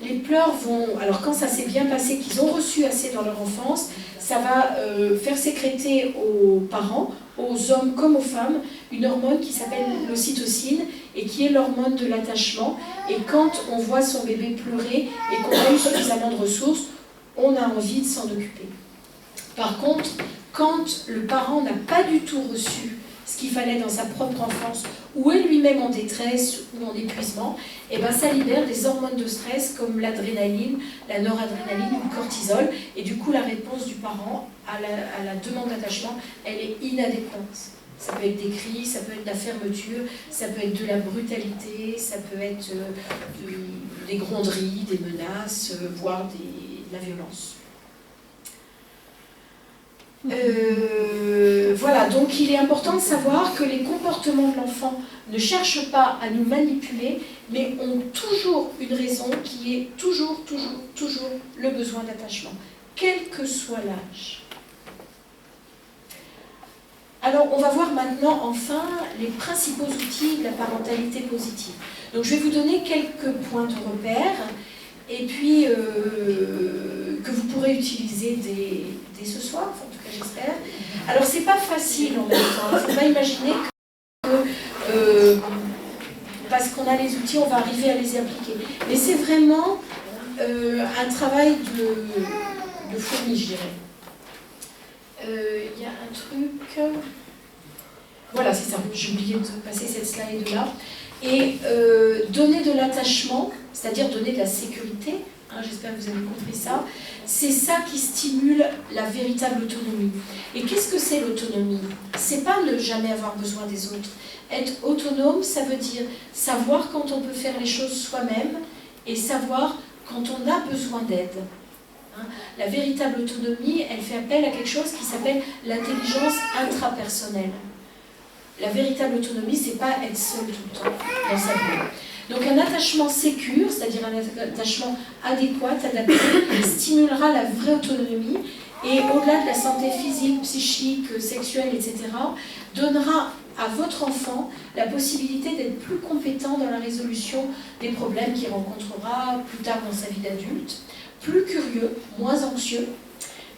les pleurs vont... Alors quand ça s'est bien passé, qu'ils ont reçu assez dans leur enfance, ça va faire sécréter aux parents, aux hommes comme aux femmes, une hormone qui s'appelle l'ocytocine et qui est l'hormone de l'attachement. Et quand on voit son bébé pleurer et qu'on a eu suffisamment de ressources, on a envie de s'en occuper. Par contre, quand le parent n'a pas du tout reçu ce qu'il fallait dans sa propre enfance, ou est lui-même en détresse ou en épuisement, et ben ça libère des hormones de stress comme l'adrénaline, la noradrénaline ou le cortisol, et du coup la réponse du parent à la demande d'attachement, elle est inadéquate. Ça peut être des cris, ça peut être de la fermeture, ça peut être de la brutalité, ça peut être des gronderies, des menaces, voire de la violence. Voilà, donc il est important de savoir que les comportements de l'enfant ne cherchent pas à nous manipuler, mais ont toujours une raison qui est toujours le besoin d'attachement, quel que soit l'âge. Alors, on va voir maintenant, enfin, les principaux outils de la parentalité positive. Donc, je vais vous donner quelques points de repère, et puis que vous pourrez utiliser dès ce soir, en tout cas j'espère. Alors, c'est pas facile en même temps. Il ne faut pas imaginer que parce qu'on a les outils, on va arriver à les appliquer. Mais c'est vraiment un travail de fourmi, je dirais. Il y a un truc... Voilà, c'est ça, j'ai oublié de passer cette slide-là. Et donner de l'attachement, c'est-à-dire donner de la sécurité, hein, j'espère que vous avez compris ça, c'est ça qui stimule la véritable autonomie. Et qu'est-ce que c'est l'autonomie? C'est pas ne jamais avoir besoin des autres. Être autonome, ça veut dire savoir quand on peut faire les choses soi-même et savoir quand on a besoin d'aide. La véritable autonomie, elle fait appel à quelque chose qui s'appelle l'intelligence intrapersonnelle. La véritable autonomie, c'est pas être seul tout le temps dans sa vie. Donc un attachement sécure, c'est-à-dire un attachement adéquat, adapté, stimulera la vraie autonomie et au-delà de la santé physique, psychique, sexuelle, etc., donnera à votre enfant la possibilité d'être plus compétent dans la résolution des problèmes qu'il rencontrera plus tard dans sa vie d'adulte, plus curieux, moins anxieux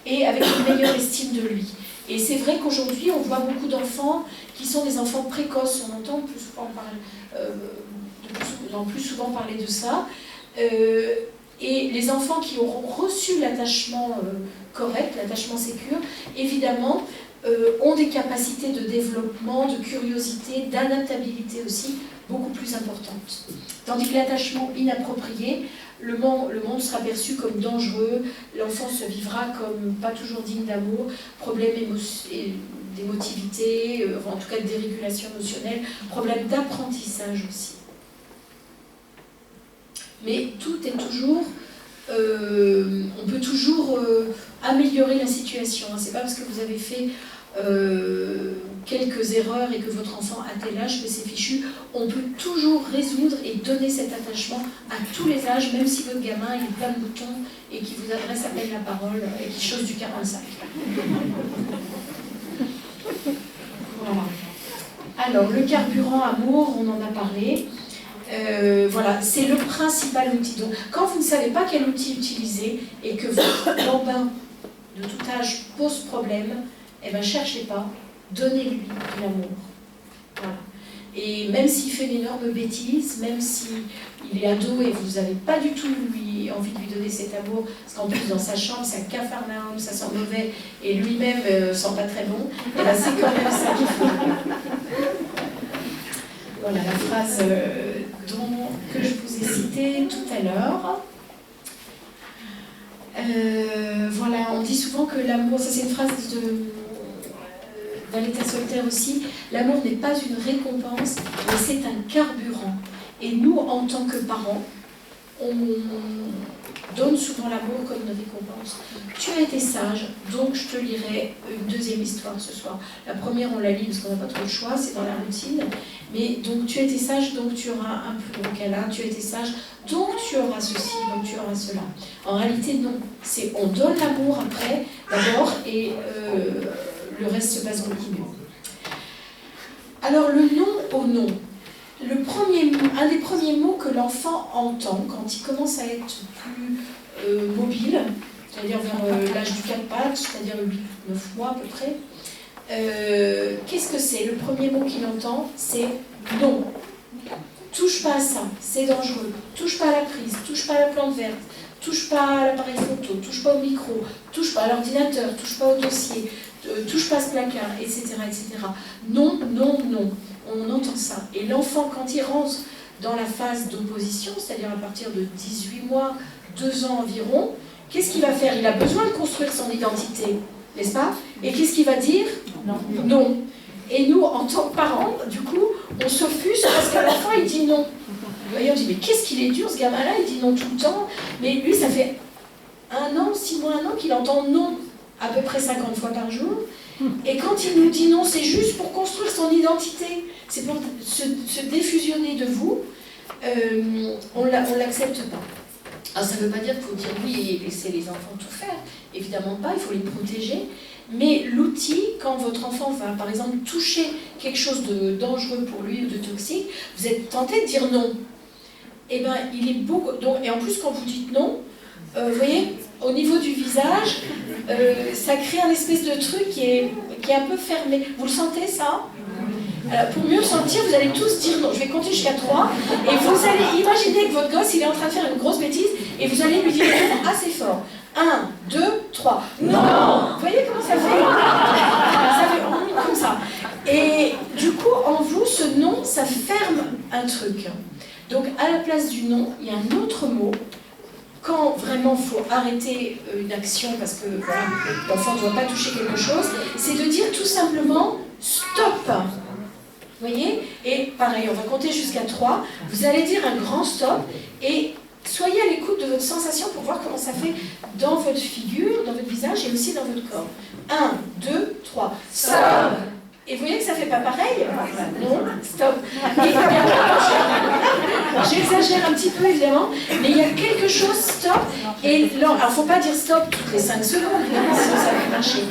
et avec une meilleure estime de lui. Et c'est vrai qu'aujourd'hui, on voit beaucoup d'enfants qui sont des enfants précoces. On entend plus souvent parler de ça. Et les enfants qui auront reçu l'attachement correct, l'attachement sécure, évidemment, ont des capacités de développement, de curiosité, d'adaptabilité aussi beaucoup plus importantes. Tandis que l'attachement inapproprié, le monde sera perçu comme dangereux, l'enfant se vivra comme pas toujours digne d'amour, problème d'émotivité, en tout cas de dérégulation émotionnelle, problème d'apprentissage aussi. Mais tout est toujours on peut toujours améliorer la situation. C'est pas parce que vous avez fait quelques erreurs et que votre enfant a tel âge que c'est fichu. On peut toujours résoudre et donner cet attachement à tous les âges, même si votre gamin il est plein de boutons et qui vous adresse à peine la parole et qui chose du 45. Voilà. Alors, le carburant amour, on en a parlé. Voilà, c'est le principal outil. Donc, quand vous ne savez pas quel outil utiliser et que votre bambin de tout âge pose problème, eh ben, cherchez pas, donnez-lui de l'amour. Voilà. Et même s'il fait une énorme bêtise, même s'il est ado et vous n'avez pas du tout envie de lui donner cet amour, parce qu'en plus dans sa chambre, c'est un capharnaüm, ça sent mauvais, et lui-même sent pas très bon, et ben, c'est quand même ça qu'il faut. Voilà la phrase que je vous ai citée tout à l'heure. Voilà, on dit souvent que l'amour, ça c'est une phrase d'Aletta Solter aussi, l'amour n'est pas une récompense, mais c'est un carburant. Et nous, en tant que parents, on donne souvent l'amour comme une récompense. Tu as été sage, donc je te lirai une deuxième histoire ce soir. La première, on la lit parce qu'on n'a pas trop le choix, c'est dans la routine. Mais donc tu as été sage, donc tu auras un plus gros câlin. Tu as été sage, donc tu auras ceci, donc tu auras cela. En réalité, non. On donne l'amour après, d'abord, et le reste se passe beaucoup mieux. Alors, le non au non. Un des premiers mots que l'enfant entend quand il commence à être plus mobile, c'est-à-dire vers l'âge du 4 pattes, c'est-à-dire 8-9 mois à peu près, qu'est-ce que c'est? Le premier mot qu'il entend, c'est non. Touche pas à ça, c'est dangereux. Touche pas à la prise, touche pas à la plante verte, touche pas à l'appareil photo, touche pas au micro, touche pas à l'ordinateur, touche pas au dossier, touche pas à ce placard, etc., etc. Non, non, non. On entend ça. Et l'enfant, quand il rentre dans la phase d'opposition, c'est-à-dire à partir de 18 mois, 2 ans environ, qu'est-ce qu'il va faire? Il a besoin de construire son identité, n'est-ce pas? Et qu'est-ce qu'il va dire? Non. Non. Et nous, en tant que parents, du coup, on s'offusque parce que l'enfant, il dit non. Vous voyez, on dit, mais qu'est-ce qu'il est dur, ce gamin-là, il dit non tout le temps. Mais lui, ça fait 1 an, 6 mois, 1 an qu'il entend non à peu près 50 fois par jour. Et quand il nous dit non, c'est juste pour construire son identité. C'est pour se défusionner de vous. On ne l'accepte pas. Alors ça ne veut pas dire qu'il faut dire oui et laisser les enfants tout faire. Évidemment pas, il faut les protéger. Mais l'outil, quand votre enfant va par exemple toucher quelque chose de dangereux pour lui ou de toxique, vous êtes tenté de dire non. Et bien il est beaucoup. Donc, et en plus quand vous dites non, vous voyez, au niveau du visage, ça crée un espèce de truc qui est un peu fermé. Vous le sentez ça? Alors, pour mieux le sentir, vous allez tous dire non. Je vais compter jusqu'à 3 et vous allez imaginer que votre gosse il est en train de faire une grosse bêtise et vous allez lui dire non assez fort. 1, 2, 3. Non! Vous voyez comment ça fait? Ça fait comme ça. Et du coup, en vous, ce non, ça ferme un truc. Donc, à la place du non, il y a un autre mot. Quand vraiment il faut arrêter une action parce que voilà, l'enfant ne doit pas toucher quelque chose, c'est de dire tout simplement stop. Vous voyez? Et pareil, on va compter jusqu'à 3. Vous allez dire un grand stop et soyez à l'écoute de votre sensation pour voir comment ça fait dans votre figure, dans votre visage et aussi dans votre corps. 1, 2, 3. Stop! Et vous voyez que ça ne fait pas pareil? Non, stop. J'exagère un petit peu évidemment, mais il y a quelque chose, stop. Et alors, il ne faut pas dire stop toutes les 5 secondes, évidemment, sinon ça va marcher.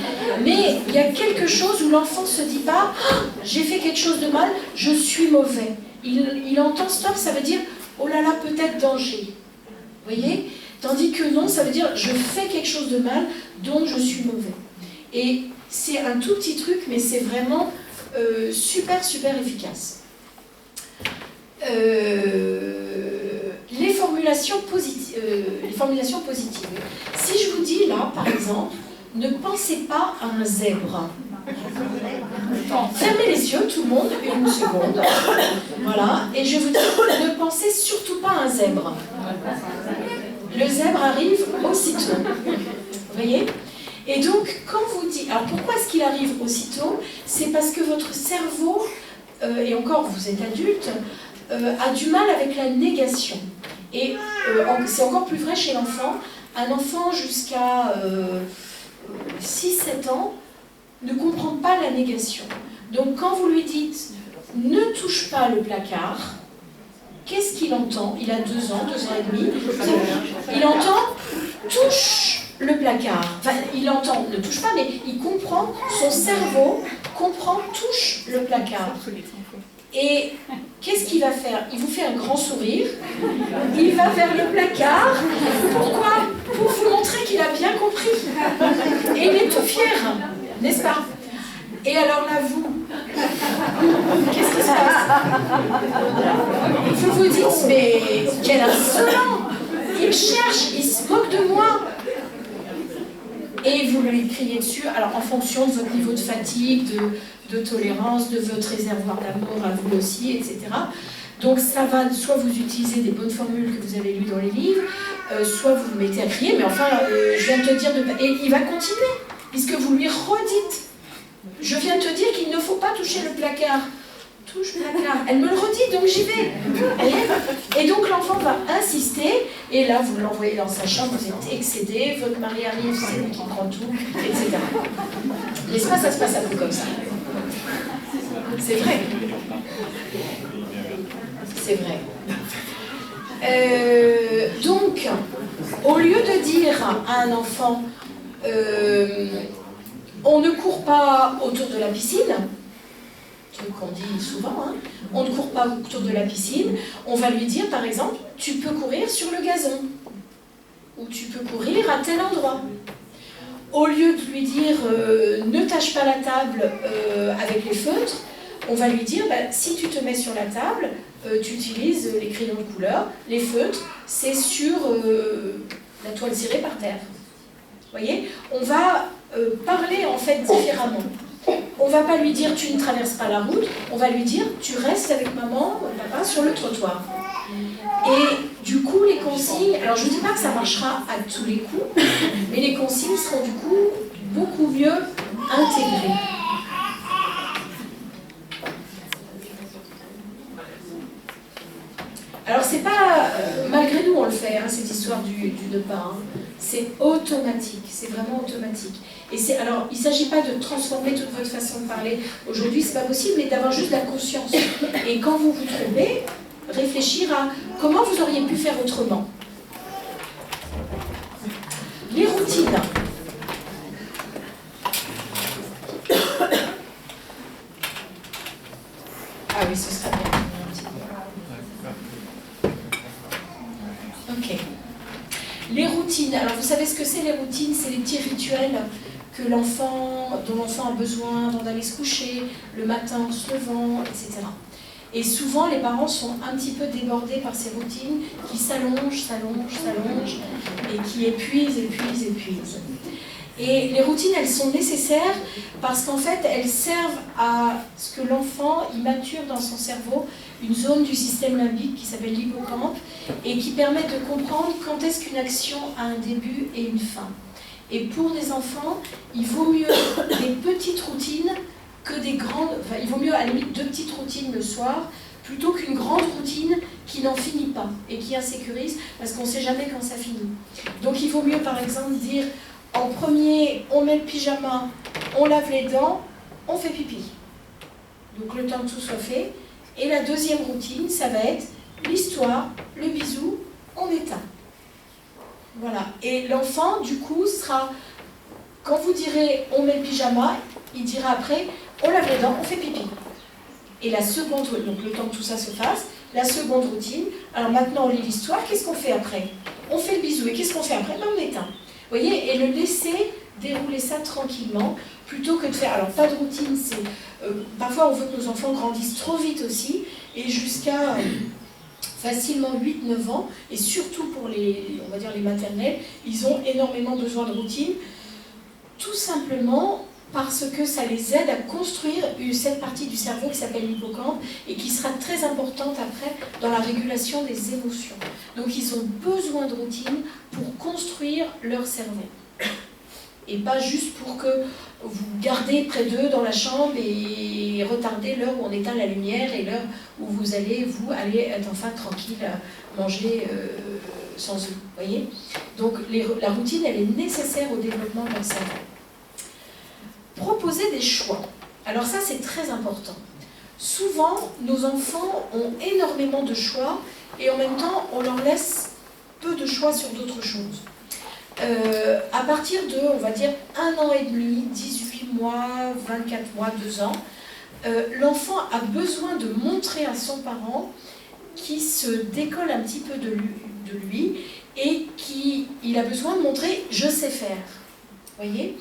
Mais il y a quelque chose où l'enfant ne se dit pas oh, j'ai fait quelque chose de mal, je suis mauvais. Il entend stop, ça veut dire oh là là, peut-être danger. Vous voyez? Tandis que non, ça veut dire je fais quelque chose de mal, donc je suis mauvais. Et c'est un tout petit truc, mais c'est vraiment super, super efficace. Les formulations positives. Si je vous dis là, par exemple, ne pensez pas à un zèbre. Fermez les yeux, tout le monde, une seconde. Voilà. Et je vous dis, ne pensez surtout pas à un zèbre. Le zèbre arrive aussitôt. Vous voyez ? Et donc, quand vous dites... Alors, pourquoi est-ce qu'il arrive aussitôt? C'est parce que votre cerveau, et encore, vous êtes adulte, a du mal avec la négation. Et c'est encore plus vrai chez l'enfant. Un enfant jusqu'à 6-7 ans ne comprend pas la négation. Donc quand vous lui dites « ne touche pas le placard », qu'est-ce qu'il entend? Il a 2 ans, 2 ans et demi. Il entend « touche le placard ». Enfin, il entend, ne touche pas, mais il comprend, son cerveau comprend « touche le placard ». Et qu'est-ce qu'il va faire? Il vous fait un grand sourire, il va vers le placard. Pourquoi? Pour vous montrer qu'il a bien compris. Et il est tout fier, n'est-ce pas? Et alors là, vous, qu'est-ce qui se passe? Vous vous dites, mais quel insolent! Il cherche, il se moque de moi. Et vous lui criez dessus, alors en fonction de votre niveau de fatigue, de tolérance, de votre réservoir d'amour à vous aussi, etc. Donc ça va, soit vous utilisez des bonnes formules que vous avez lues dans les livres, soit vous vous mettez à crier, mais enfin, je viens de te dire, et il va continuer, puisque vous lui redites. Je viens de te dire qu'il ne faut pas toucher le placard. Touche le placard. Elle me le redit, donc j'y vais. Et donc l'enfant va insister, et là vous l'envoyez dans sa chambre, vous êtes excédé, votre mari arrive, c'est lui qui prend tout, etc. N'est-ce pas, ça se passe un peu comme ça. C'est vrai. C'est vrai. Donc, au lieu de dire à un enfant, on ne court pas autour de la piscine, truc qu'on dit souvent, hein, on ne court pas autour de la piscine, on va lui dire par exemple, tu peux courir sur le gazon, ou tu peux courir à tel endroit. Au lieu de lui dire, ne tâche pas la table avec les feutres, on va lui dire, bah, si tu te mets sur la table, tu utilises les crayons de couleur, les feutres, c'est sur la toile cirée par terre. Vous voyez, on va parler en fait différemment. On ne va pas lui dire tu ne traverses pas la route, on va lui dire tu restes avec maman, papa sur le trottoir. Et du coup les consignes, alors je ne dis pas que ça marchera à tous les coups, mais les consignes seront du coup beaucoup mieux intégrées. Alors c'est pas, malgré nous on le fait, hein, cette histoire du ne pas, hein. C'est automatique, c'est vraiment automatique. Et alors il ne s'agit pas de transformer toute votre façon de parler aujourd'hui, c'est pas possible, mais d'avoir juste la conscience. Et quand vous vous trompez, réfléchir à comment vous auriez pu faire autrement. Les routines. Ah oui, ce serait bien. Ok. Les routines. Alors, vous savez ce que c'est les routines? C'est les petits rituels dont l'enfant a besoin avant d'aller se coucher, le matin en se levant, etc. Et souvent, les parents sont un petit peu débordés par ces routines qui s'allongent, et qui épuisent. Et les routines, elles sont nécessaires parce qu'en fait, elles servent à ce que l'enfant y mature dans son cerveau une zone du système limbique qui s'appelle l'hippocampe et qui permet de comprendre quand est-ce qu'une action a un début et une fin. Et pour des enfants, il vaut mieux des petites routines que des grandes... Enfin, il vaut mieux à la limite 2 petites routines le soir plutôt qu'une grande routine qui n'en finit pas et qui insécurise parce qu'on ne sait jamais quand ça finit. Donc il vaut mieux par exemple dire en premier, on met le pyjama, on lave les dents, on fait pipi. Donc le temps que tout soit fait. Et la deuxième routine, ça va être l'histoire, le bisou, on éteint. Voilà. Et l'enfant, du coup, sera... Quand vous direz on met le pyjama, il dira après on lave les dents, on fait pipi. Et la seconde, donc le temps que tout ça se fasse, la seconde routine, alors maintenant on lit l'histoire, qu'est-ce qu'on fait après? On fait le bisou, et qu'est-ce qu'on fait après? Ben, on éteint. Vous voyez, et le laisser dérouler ça tranquillement, plutôt que de faire... Alors pas de routine, c'est... parfois on veut que nos enfants grandissent trop vite aussi, et jusqu'à facilement 8-9 ans, et surtout pour on va dire les maternelles, ils ont énormément besoin de routine, tout simplement parce que ça les aide à construire cette partie du cerveau qui s'appelle l'hippocampe et qui sera très importante après dans la régulation des émotions. Donc ils ont besoin de routine pour construire leur cerveau. Et pas juste pour que vous gardez près d'eux dans la chambre et et retarder l'heure où on éteint la lumière et l'heure où vous allez être enfin tranquille à manger sans eux. Voyez ? Donc la routine, elle est nécessaire au développement d'un cerveau. Proposer des choix. Alors ça, c'est très important. Souvent, nos enfants ont énormément de choix et en même temps, on leur laisse peu de choix sur d'autres choses. À partir de, on va dire, 1 an et demi, 18 mois, 24 mois, 2 ans, l'enfant a besoin de montrer à son parent qui se décolle un petit peu de lui et il a besoin de montrer « je sais faire ». Voyez ?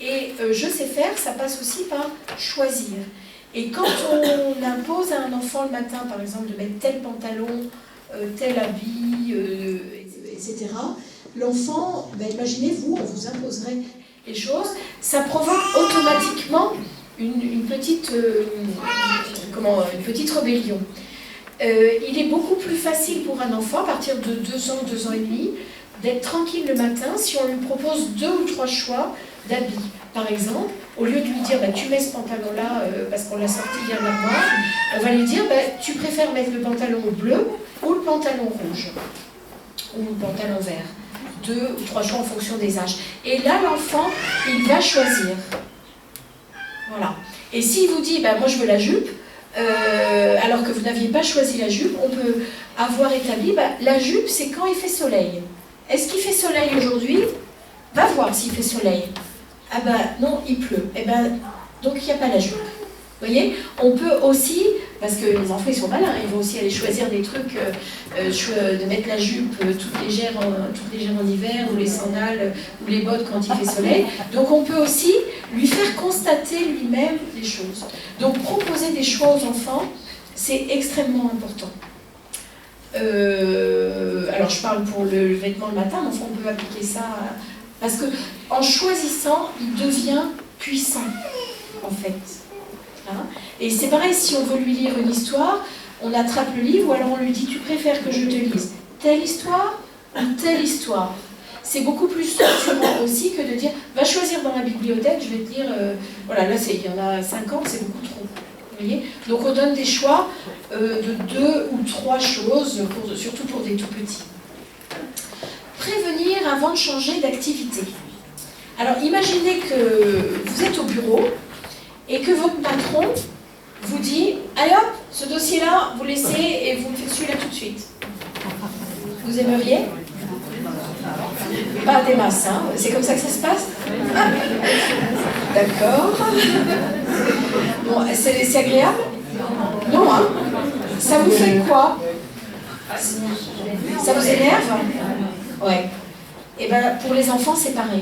Et je sais faire, ça passe aussi par choisir. Et quand on impose à un enfant le matin, par exemple, de mettre tel pantalon, tel habit, etc., l'enfant, imaginez-vous, on vous imposerait les choses, ça provoque automatiquement une petite rébellion. Il est beaucoup plus facile pour un enfant, à partir de 2 ans, 2 ans et demi, d'être tranquille le matin si on lui propose 2 ou 3 choix d'habits. Par exemple, au lieu de lui dire tu mets ce pantalon-là parce qu'on l'a sorti hier de l'armoire, on va lui dire tu préfères mettre le pantalon bleu ou le pantalon rouge ou le pantalon vert. 2 ou 3 choix en fonction des âges. Et là, l'enfant, il va choisir. Voilà. Et s'il vous dit moi je veux la jupe, alors que vous n'aviez pas choisi la jupe, on peut avoir établi la jupe, c'est quand il fait soleil. Est-ce qu'il fait soleil aujourd'hui ? Va voir s'il fait soleil. Ah non, il pleut. Donc il n'y a pas la jupe. Vous voyez ? On peut aussi, parce que les enfants ils sont malins, ils vont aussi aller choisir des trucs, de mettre la jupe toute légère en hiver, ou les sandales, ou les bottes quand il fait soleil. Donc on peut aussi lui faire constater lui-même les choses. Donc proposer des choix aux enfants, c'est extrêmement important. Alors je parle pour le vêtement le matin, mais enfin on peut appliquer ça parce que en choisissant, il devient puissant en fait. Hein ? Et c'est pareil, si on veut lui lire une histoire, on attrape le livre ou alors on lui dit tu préfères que je te lise telle histoire ou telle histoire. C'est beaucoup plus structurant aussi que de dire va choisir dans la bibliothèque, je vais te lire, voilà là il y en a 50, c'est beaucoup trop. Vous voyez ? Donc on donne des choix de 2 ou 3 choses, surtout pour des tout petits. Prévenir avant de changer d'activité. Alors imaginez que vous êtes au bureau et que votre patron vous dit allez hop, ce dossier-là, vous laissez et vous me faites celui-là tout de suite. Vous aimeriez ? Pas des masses, hein ? C'est comme ça que ça se passe ? D'accord. Bon, c'est agréable ? Non, hein ? Ça vous fait quoi ? Ça vous énerve ? Ouais. Et pour les enfants, c'est pareil.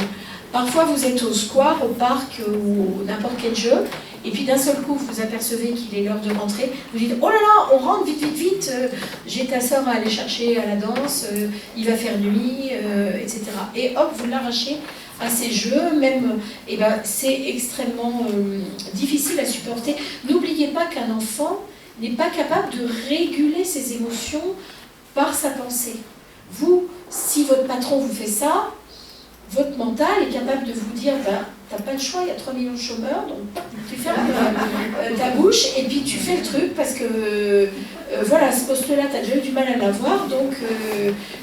Parfois, vous êtes au square, au parc ou n'importe quel jeu, et puis d'un seul coup, vous apercevez qu'il est l'heure de rentrer. Vous dites « Oh là là, on rentre, vite, vite, vite, j'ai ta soeur à aller chercher à la danse, il va faire nuit, etc. » Et hop, vous l'arrachez à ces jeux, même, c'est extrêmement difficile à supporter. N'oubliez pas qu'un enfant n'est pas capable de réguler ses émotions par sa pensée. Vous, si votre patron vous fait ça, votre mental est capable de vous dire t'as pas le choix, il y a 3 millions de chômeurs, donc tu fermes ta bouche et puis tu fais le truc parce que voilà, ce poste-là, tu as déjà eu du mal à l'avoir, donc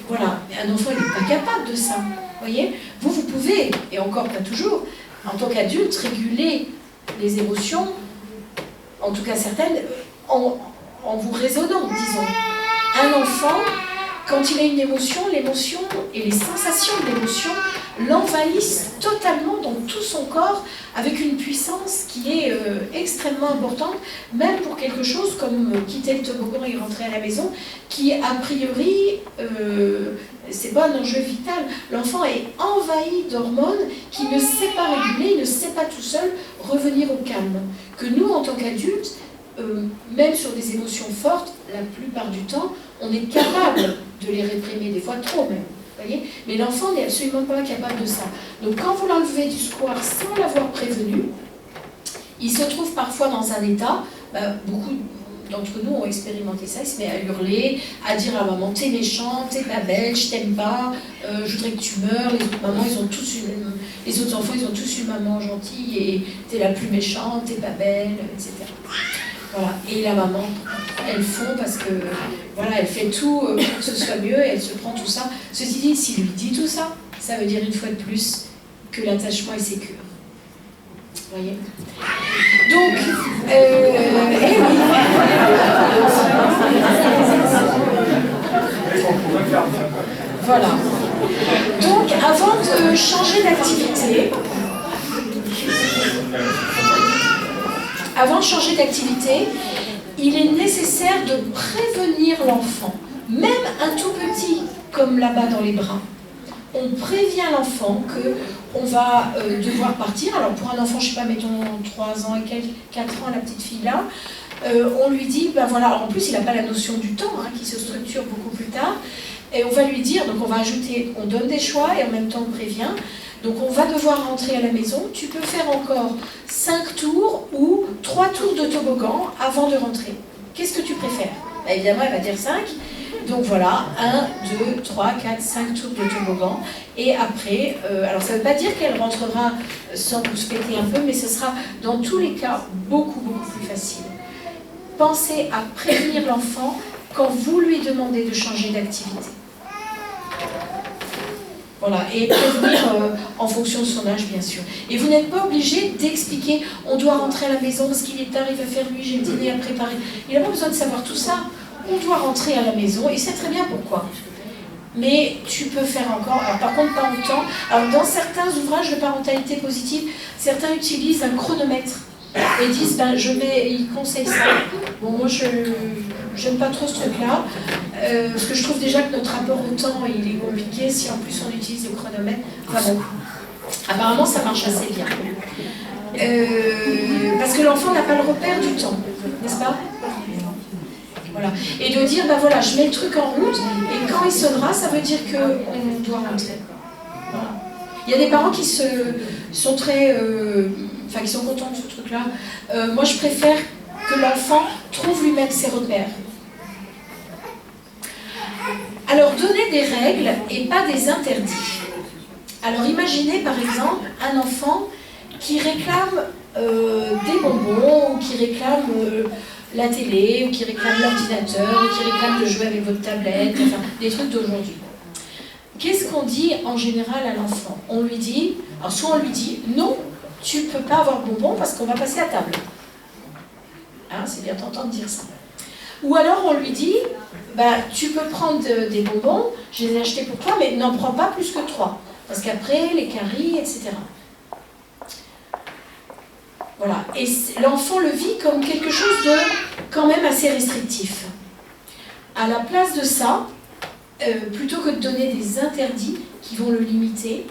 voilà. Mais un enfant, il n'est pas capable de ça. Voyez ? Vous pouvez, et encore pas toujours, en tant qu'adulte, réguler les émotions, en tout cas certaines, en vous raisonnant, disons. Un enfant, quand il a une émotion, l'émotion et les sensations de l'émotion l'envahissent totalement dans tout son corps avec une puissance qui est extrêmement importante, même pour quelque chose comme quitter le toboggan et rentrer à la maison, qui a priori, c'est pas un enjeu vital. L'enfant est envahi d'hormones qu'il ne sait pas réguler, il ne sait pas tout seul revenir au calme. Que nous, en tant qu'adultes, même sur des émotions fortes, la plupart du temps, on est capable de les réprimer, des fois trop même. Voyez ? Mais l'enfant n'est absolument pas capable de ça. Donc quand vous l'enlevez du square sans l'avoir prévenu, il se trouve parfois dans un état, beaucoup d'entre nous ont expérimenté ça, il se met à hurler, à dire à maman t'es méchante, t'es pas belle, je t'aime pas, je voudrais que tu meurs, les autres mamans ils ont tous les autres enfants, ils ont tous une maman gentille et t'es la plus méchante, t'es pas belle, etc. Voilà. Et la maman, elle fond parce que voilà, elle fait tout pour que ce soit mieux et elle se prend tout ça. Ceci dit, s'il lui dit tout ça, ça veut dire une fois de plus que l'attachement est sécure. Vous voyez? Donc, voilà. Donc, avant de changer d'activité, il est nécessaire de prévenir l'enfant, même un tout petit, comme là-bas dans les bras. On prévient l'enfant qu'on va devoir partir. Alors pour un enfant, je ne sais pas, mettons 3 ans et quelques, 4 ans, la petite fille là, on lui dit, ben voilà, alors en plus il n'a pas la notion du temps qui se structure beaucoup plus tard, et on va lui dire, donc on va ajouter, on donne des choix et en même temps on prévient. Donc on va devoir rentrer à la maison, tu peux faire encore 5 tours ou 3 tours de toboggan avant de rentrer. Qu'est-ce que tu préfères? Ben évidemment elle va dire 5. Donc voilà, 1, 2, 3, 4, 5 tours de toboggan. Et après, alors ça ne veut pas dire qu'elle rentrera sans vous se péter un peu, mais ce sera dans tous les cas beaucoup plus facile. Pensez à prévenir l'enfant quand vous lui demandez de changer d'activité. Voilà, et prévenir en fonction de son âge, bien sûr. Et vous n'êtes pas obligé d'expliquer, on doit rentrer à la maison parce qu'il est tard, il va faire nuit, j'ai le dîner à préparer. Il n'a pas besoin de savoir tout ça. On doit rentrer à la maison, et c'est très bien pourquoi. Mais tu peux faire encore, alors par contre pas autant. Alors dans certains ouvrages de parentalité positive, certains utilisent un chronomètre et disent, ben ils conseillent ça. Bon, moi je n'aime pas trop ce truc-là, parce que je trouve déjà que notre rapport au temps, il est compliqué si en plus on utilise le chronomètre. Enfin bon, apparemment ça marche assez bien. Parce que l'enfant n'a pas le repère du temps, n'est-ce pas ? Voilà. Et de dire, ben voilà, je mets le truc en route, et quand il sonnera, ça veut dire qu'on doit rentrer. Voilà. Il y a des parents qui sont très... qui sont contents de ce truc-là. Moi, je préfère que l'enfant trouve lui-même ses repères. Alors, donner des règles et pas des interdits. Alors, imaginez, par exemple, un enfant qui réclame des bonbons, ou qui réclame... la télé, ou qui réclame l'ordinateur, ou qui réclame de jouer avec votre tablette, enfin, des trucs d'aujourd'hui. Qu'est-ce qu'on dit en général à l'enfant? On lui dit, alors soit on lui dit, non, tu ne peux pas avoir de bonbons parce qu'on va passer à table. Hein, c'est bien tentant de dire ça. Ou alors on lui dit, bah, tu peux prendre des bonbons, je les ai achetés pour toi, mais n'en prends pas plus que 3, parce qu'après, les caries, etc. Voilà, et l'enfant le vit comme quelque chose de quand même assez restrictif. À la place de ça, plutôt que de donner des interdits qui vont le limiter,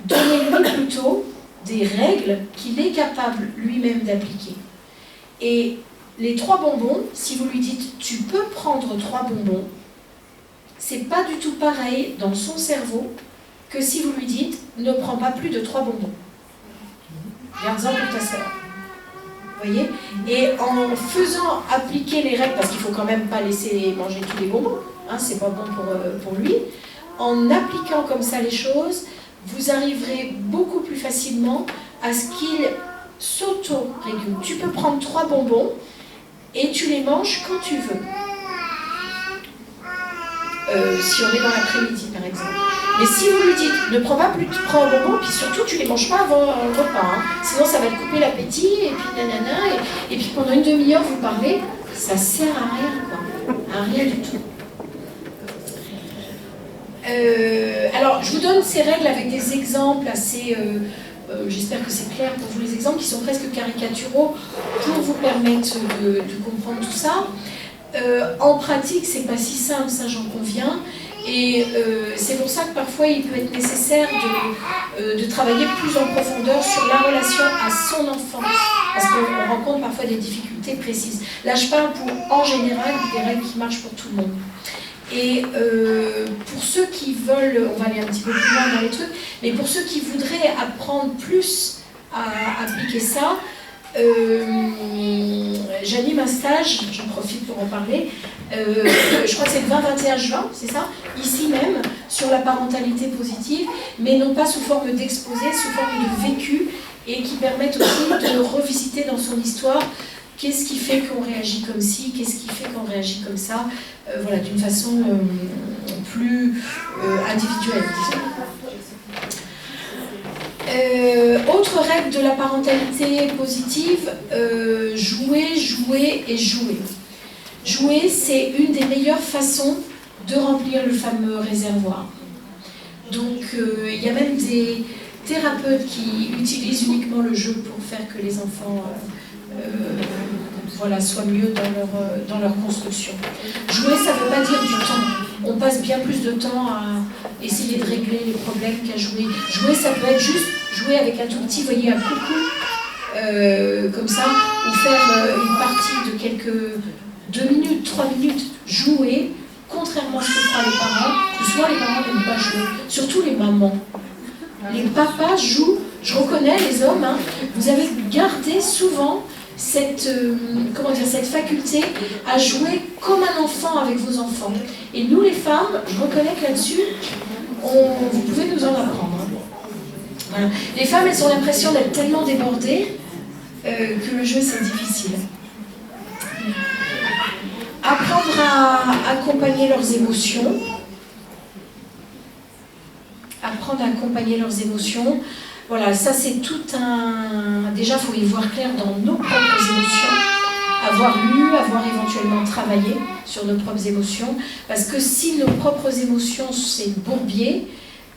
donnez-lui plutôt des règles qu'il est capable lui-même d'appliquer. Et les 3 bonbons, si vous lui dites « tu peux prendre 3 bonbons », c'est pas du tout pareil dans son cerveau que si vous lui dites « ne prends pas plus de 3 bonbons ». Garde-en pour ta sœur. Vous voyez? Et en faisant appliquer les règles, parce qu'il ne faut quand même pas laisser manger tous les bonbons, hein, c'est pas bon pour lui, en appliquant comme ça les choses, vous arriverez beaucoup plus facilement à ce qu'il s'auto-régule. Tu peux prendre 3 bonbons et tu les manges quand tu veux. Si on est dans l'après-midi, par exemple. Mais si vous lui dites, ne prends pas plus de bonbons, puis surtout, tu ne les manges pas avant le repas, hein. Sinon ça va te couper l'appétit, et puis nanana, et puis pendant une demi-heure, vous parlez, ça sert à rien, quoi. À rien du tout. Alors, je vous donne ces règles avec des exemples assez... j'espère que c'est clair pour vous, les exemples qui sont presque caricaturaux pour vous permettre de comprendre tout ça. En pratique, c'est pas si simple, ça j'en conviens. Et c'est pour ça que parfois il peut être nécessaire de travailler plus en profondeur sur la relation à son enfant, parce qu'on rencontre parfois des difficultés précises. Là je parle en général des règles qui marchent pour tout le monde. Et pour ceux qui veulent, on va aller un petit peu plus loin dans les trucs, mais pour ceux qui voudraient apprendre plus à appliquer ça, J'anime un stage, j'en profite pour en parler, je crois que c'est le 20-21 juin, c'est ça, ici même, sur la parentalité positive, mais non pas sous forme d'exposé, sous forme de vécu, et qui permettent aussi de revisiter dans son histoire qu'est-ce qui fait qu'on réagit comme ci, qu'est-ce qui fait qu'on réagit comme ça, voilà, d'une façon plus individuelle, disons. Autre règle de la parentalité positive, jouer, jouer et jouer. Jouer, c'est une des meilleures façons de remplir le fameux réservoir. Donc, il y a même des thérapeutes qui utilisent uniquement le jeu pour faire que les enfants voilà, soient mieux dans leur construction. Jouer, ça ne veut pas dire du temps. On passe bien plus de temps à essayer de régler les problèmes qu'à jouer. Jouer, ça peut être juste jouer avec un tout petit, vous voyez, un coucou, comme ça, ou faire une partie de quelques 2 minutes, 3 minutes, jouer, contrairement à ce que croient les parents, que souvent les parents n'aiment pas jouer, surtout les mamans. Les papas jouent, je reconnais les hommes, hein, vous avez gardé souvent cette faculté à jouer comme un enfant avec vos enfants. Et nous les femmes, je reconnais que là-dessus, vous pouvez nous en apprendre. Hein. Voilà. Les femmes, elles ont l'impression d'être tellement débordées que le jeu, c'est difficile. Apprendre à accompagner leurs émotions. Apprendre à accompagner leurs émotions. Voilà, ça c'est tout un... Déjà, il faut y voir clair dans nos propres émotions, avoir lu, avoir éventuellement travaillé sur nos propres émotions, parce que si nos propres émotions, c'est le bourbier,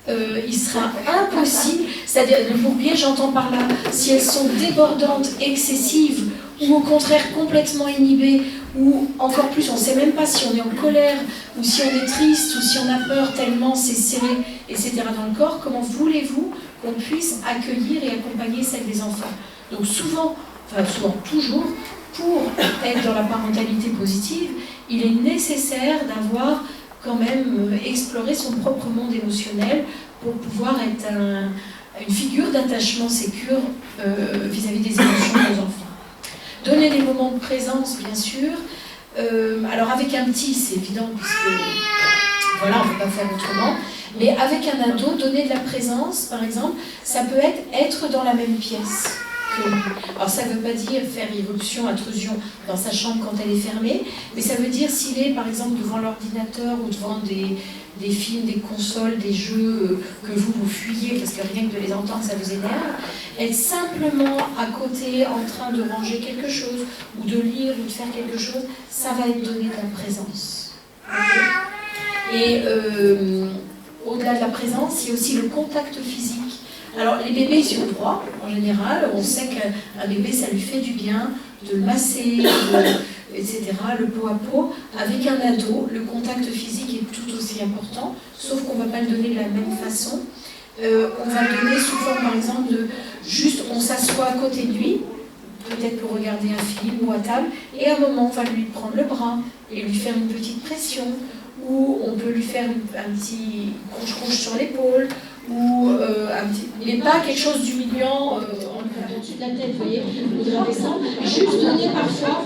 il sera impossible, c'est-à-dire le bourbier, j'entends par là, si elles sont débordantes, excessives, ou au contraire complètement inhibées, ou encore plus, on ne sait même pas si on est en colère, ou si on est triste, ou si on a peur tellement c'est serré, etc. dans le corps, comment voulez-vous qu'on puisse accueillir et accompagner celle des enfants? Donc souvent, toujours, pour être dans la parentalité positive, il est nécessaire d'avoir quand même exploré son propre monde émotionnel pour pouvoir être une figure d'attachement sécure vis-à-vis des émotions de nos enfants. Donner des moments de présence, bien sûr. Alors avec un petit, c'est évident, puisque voilà, on ne peut pas faire autrement. Mais avec un ado, donner de la présence, par exemple, ça peut être dans la même pièce que lui. Alors ça ne veut pas dire faire irruption, intrusion dans sa chambre quand elle est fermée, mais ça veut dire s'il est, par exemple, devant l'ordinateur ou devant des films, des consoles, des jeux que vous fuyez, parce que rien que de les entendre, ça vous énerve, être simplement à côté, en train de ranger quelque chose, ou de lire, ou de faire quelque chose, ça va être donner de la présence. Okay. Et au-delà de la présence, il y a aussi le contact physique. Alors, les bébés, ils y ont droit, en général. On sait qu'un bébé, ça lui fait du bien de le masser, etc., le peau à peau. Avec un ado, le contact physique est tout aussi important, sauf qu'on ne va pas le donner de la même façon. On va le donner sous forme, par exemple, de juste, on s'assoit à côté de lui, peut-être pour regarder un film ou à table, et à un moment, on va lui prendre le bras et lui faire une petite pression, ou on peut lui faire un petit couche-couche sur l'épaule, ou un petit... mais pas quelque chose d'humiliant au-dessus de la tête, vous voyez, ou de rabaissant, juste donner parfois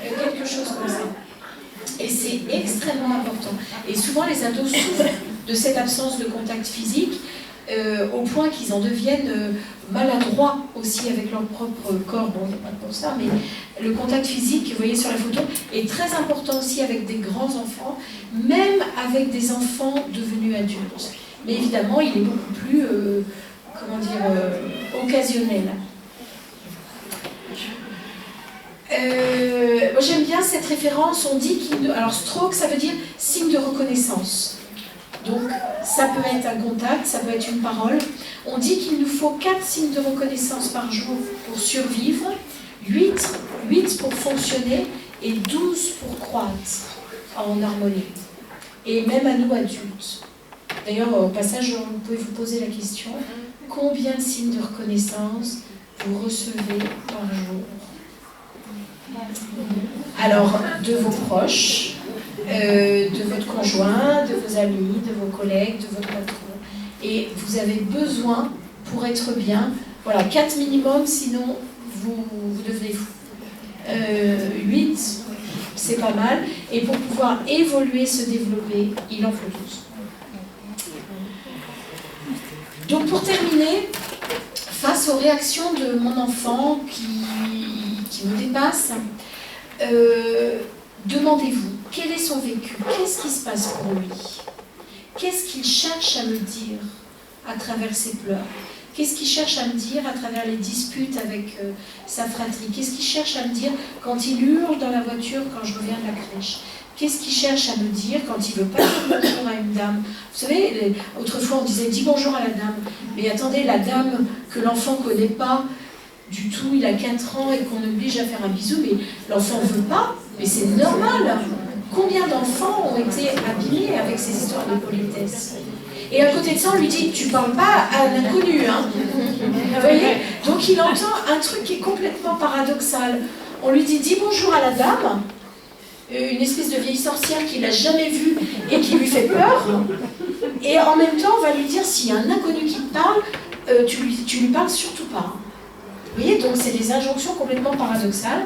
quelque chose comme ça. Et c'est extrêmement important. Et souvent, les ados souffrent de cette absence de contact physique, au point qu'ils en deviennent maladroits aussi avec leur propre corps. Bon, il n'y a pas pour ça, mais le contact physique, vous voyez sur la photo, est très important aussi avec des grands enfants, même avec des enfants devenus adultes. Mais évidemment, il est beaucoup plus, occasionnel. Moi, j'aime bien cette référence, on dit alors stroke, ça veut dire signe de reconnaissance. Donc, ça peut être un contact, ça peut être une parole. On dit qu'il nous faut 4 signes de reconnaissance par jour pour survivre, 8 pour fonctionner et 12 pour croître en harmonie. Et même à nous adultes. D'ailleurs, au passage, vous pouvez vous poser la question, combien de signes de reconnaissance vous recevez par jour? Alors, de vos proches, de votre conjoint, de vos amis, de vos collègues, de votre patron. Et vous avez besoin, pour être bien, voilà, 4 minimum, sinon vous devenez 8, c'est pas mal. Et pour pouvoir évoluer, se développer, il en faut 12. Donc pour terminer, face aux réactions de mon enfant qui me dépassent, demandez-vous, quel est son vécu? Qu'est-ce qui se passe pour lui? Qu'est-ce qu'il cherche à me dire à travers ses pleurs? Qu'est-ce qu'il cherche à me dire à travers les disputes avec sa fratrie? Qu'est-ce qu'il cherche à me dire quand il hurle dans la voiture quand je reviens de la crèche? Qu'est-ce qu'il cherche à me dire quand il ne veut pas dire bonjour à une dame? Vous savez, autrefois on disait « dis bonjour à la dame ». Mais attendez, la dame que l'enfant ne connaît pas du tout, il a 4 ans et qu'on oblige à faire un bisou, mais l'enfant ne veut pas, mais c'est normal. Combien d'enfants ont été abîmés avec ces histoires de politesse? Et à côté de ça, on lui dit « tu ne parles pas à un inconnu, hein ». Vous voyez? Donc il entend un truc qui est complètement paradoxal. On lui dit « dis bonjour à la dame ». Une espèce de vieille sorcière qu'il n'a jamais vue et qui lui fait peur. Et en même temps, on va lui dire, s'il y a un inconnu qui te parle, tu lui parles surtout pas. Vous voyez, donc c'est des injonctions complètement paradoxales.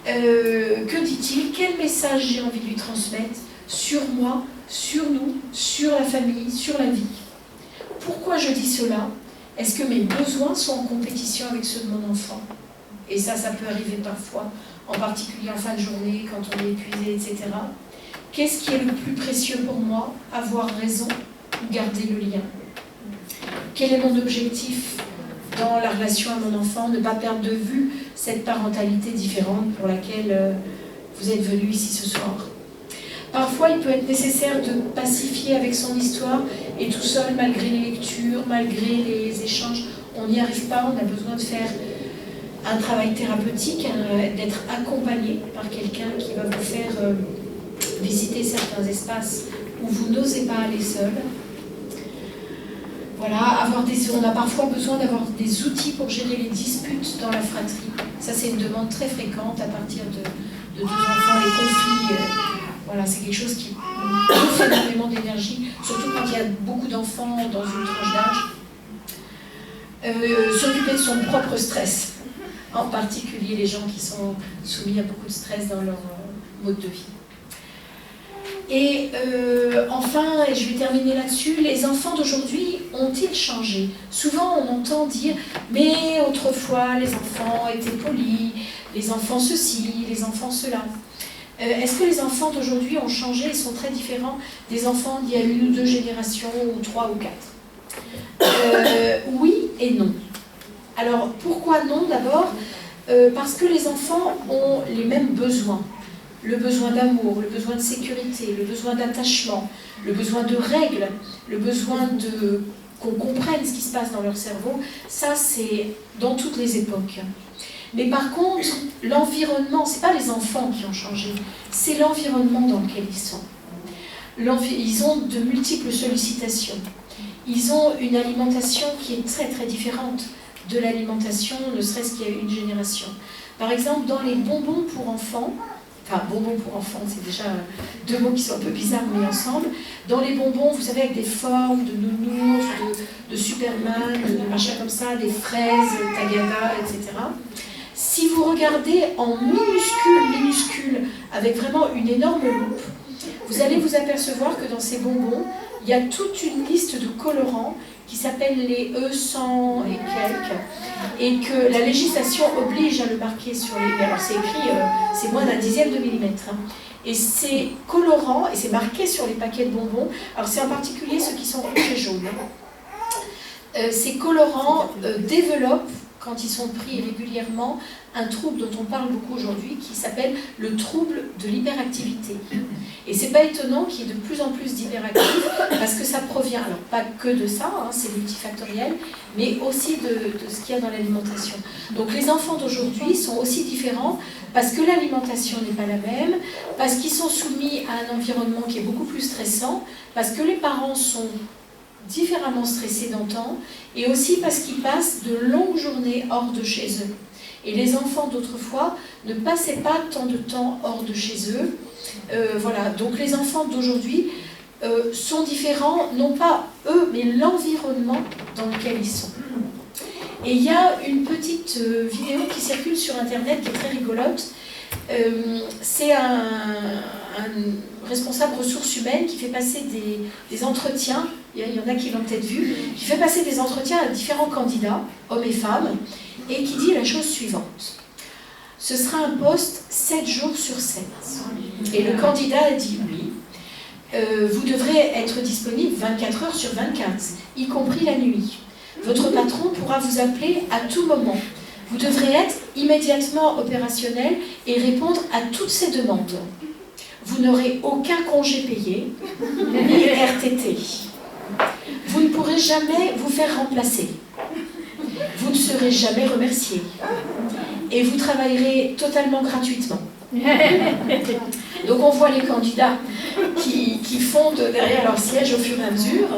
Que dit-il? Quel message j'ai envie de lui transmettre sur moi, sur nous, sur la famille, sur la vie? Pourquoi je dis cela? Est-ce que mes besoins sont en compétition avec ceux de mon enfant? Et ça peut arriver parfois, en particulier en fin de journée, quand on est épuisé, etc. Qu'est-ce qui est le plus précieux pour moi? Avoir raison ou garder le lien? Quel est mon objectif dans la relation à mon enfant? Ne pas perdre de vue cette parentalité différente pour laquelle vous êtes venu ici ce soir. Parfois, il peut être nécessaire de pacifier avec son histoire et tout seul, malgré les lectures, malgré les échanges, on n'y arrive pas, on a besoin de faire un travail thérapeutique, d'être accompagné par quelqu'un qui va vous faire visiter certains espaces où vous n'osez pas aller seul. Voilà, on a parfois besoin d'avoir des outils pour gérer les disputes dans la fratrie. Ça, c'est une demande très fréquente à partir de 2 enfants, les conflits. Voilà, c'est quelque chose qui bouffe énormément d'énergie, surtout quand il y a beaucoup d'enfants dans une tranche d'âge. S'occuper de son propre stress. En particulier les gens qui sont soumis à beaucoup de stress dans leur mode de vie. Et enfin, et je vais terminer là-dessus, les enfants d'aujourd'hui ont-ils changé? Souvent on entend dire « mais autrefois les enfants étaient polis, les enfants ceci, les enfants cela ». Est-ce que les enfants d'aujourd'hui ont changé et sont très différents des enfants d'il y a 1 ou 2 générations, ou 3 ou 4? Oui et non. Alors, pourquoi non d'abord? Parce que les enfants ont les mêmes besoins. Le besoin d'amour, le besoin de sécurité, le besoin d'attachement, le besoin de règles, le besoin qu'on comprenne ce qui se passe dans leur cerveau. Ça, c'est dans toutes les époques. Mais par contre, l'environnement, ce n'est pas les enfants qui ont changé, c'est l'environnement dans lequel ils sont. Ils ont de multiples sollicitations. Ils ont une alimentation qui est très très différente de l'alimentation, ne serait-ce qu'il y a une génération. Par exemple, dans les bonbons pour enfants, enfin bonbons pour enfants, c'est déjà 2 mots qui sont un peu bizarres mis ensemble, dans les bonbons, vous savez, avec des formes de nounours, de Superman, de machins comme ça, des fraises, Tagada, etc. Si vous regardez en minuscule, avec vraiment une énorme loupe, vous allez vous apercevoir que dans ces bonbons, il y a toute une liste de colorants qui s'appellent les E100 et quelques, et que la législation oblige à le marquer sur les... Alors c'est écrit, c'est moins d'un dixième de millimètre. Hein. Et ces colorants, et c'est marqué sur les paquets de bonbons, alors c'est en particulier ceux qui sont rouges et jaunes. Ces colorants développent, quand ils sont pris régulièrement, un trouble dont on parle beaucoup aujourd'hui qui s'appelle le trouble de l'hyperactivité. Et c'est pas étonnant qu'il y ait de plus en plus d'hyperactifs parce que ça provient, alors pas que de ça, hein, c'est multifactoriel, mais aussi de ce qu'il y a dans l'alimentation. Donc les enfants d'aujourd'hui sont aussi différents parce que l'alimentation n'est pas la même, parce qu'ils sont soumis à un environnement qui est beaucoup plus stressant, parce que les parents sont différemment stressés d'antan, et aussi parce qu'ils passent de longues journées hors de chez eux. Et les enfants d'autrefois ne passaient pas tant de temps hors de chez eux. Voilà, donc les enfants d'aujourd'hui sont différents, non pas eux, mais l'environnement dans lequel ils sont. Et il y a une petite vidéo qui circule sur Internet qui est très rigolote. C'est un responsable ressources humaines qui fait passer des entretiens, il y en a qui l'ont peut-être vu, qui fait passer des entretiens à différents candidats, hommes et femmes, et qui dit la chose suivante. Ce sera un poste 7 jours sur 7. Et le candidat a dit oui. Vous devrez être disponible 24 heures sur 24, y compris la nuit. Votre patron pourra vous appeler à tout moment. Vous devrez être immédiatement opérationnel et répondre à toutes ces demandes. Vous n'aurez aucun congé payé, ni RTT. Vous ne pourrez jamais vous faire remplacer. Vous ne serez jamais remercié. Et vous travaillerez totalement gratuitement. Donc on voit les candidats qui fondent derrière leur siège au fur et à mesure.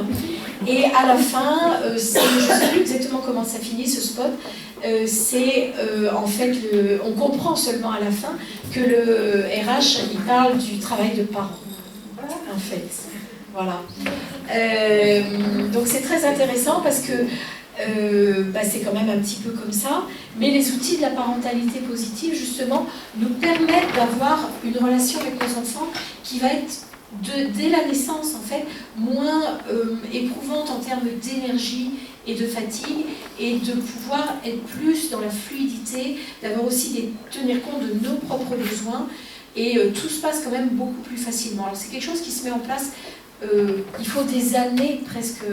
Et à la fin, je ne sais plus exactement comment ça finit ce spot, en fait, on comprend seulement à la fin que le RH, il parle du travail de parent, en fait. Voilà. Donc c'est très intéressant parce que c'est quand même un petit peu comme ça, mais les outils de la parentalité positive, justement, nous permettent d'avoir une relation avec nos enfants qui va être, dès la naissance, en fait, moins éprouvante en termes d'énergie et de fatigue, et de pouvoir être plus dans la fluidité, d'avoir aussi tenir compte de nos propres besoins, et tout se passe quand même beaucoup plus facilement. Alors c'est quelque chose qui se met en place, il faut des années, presque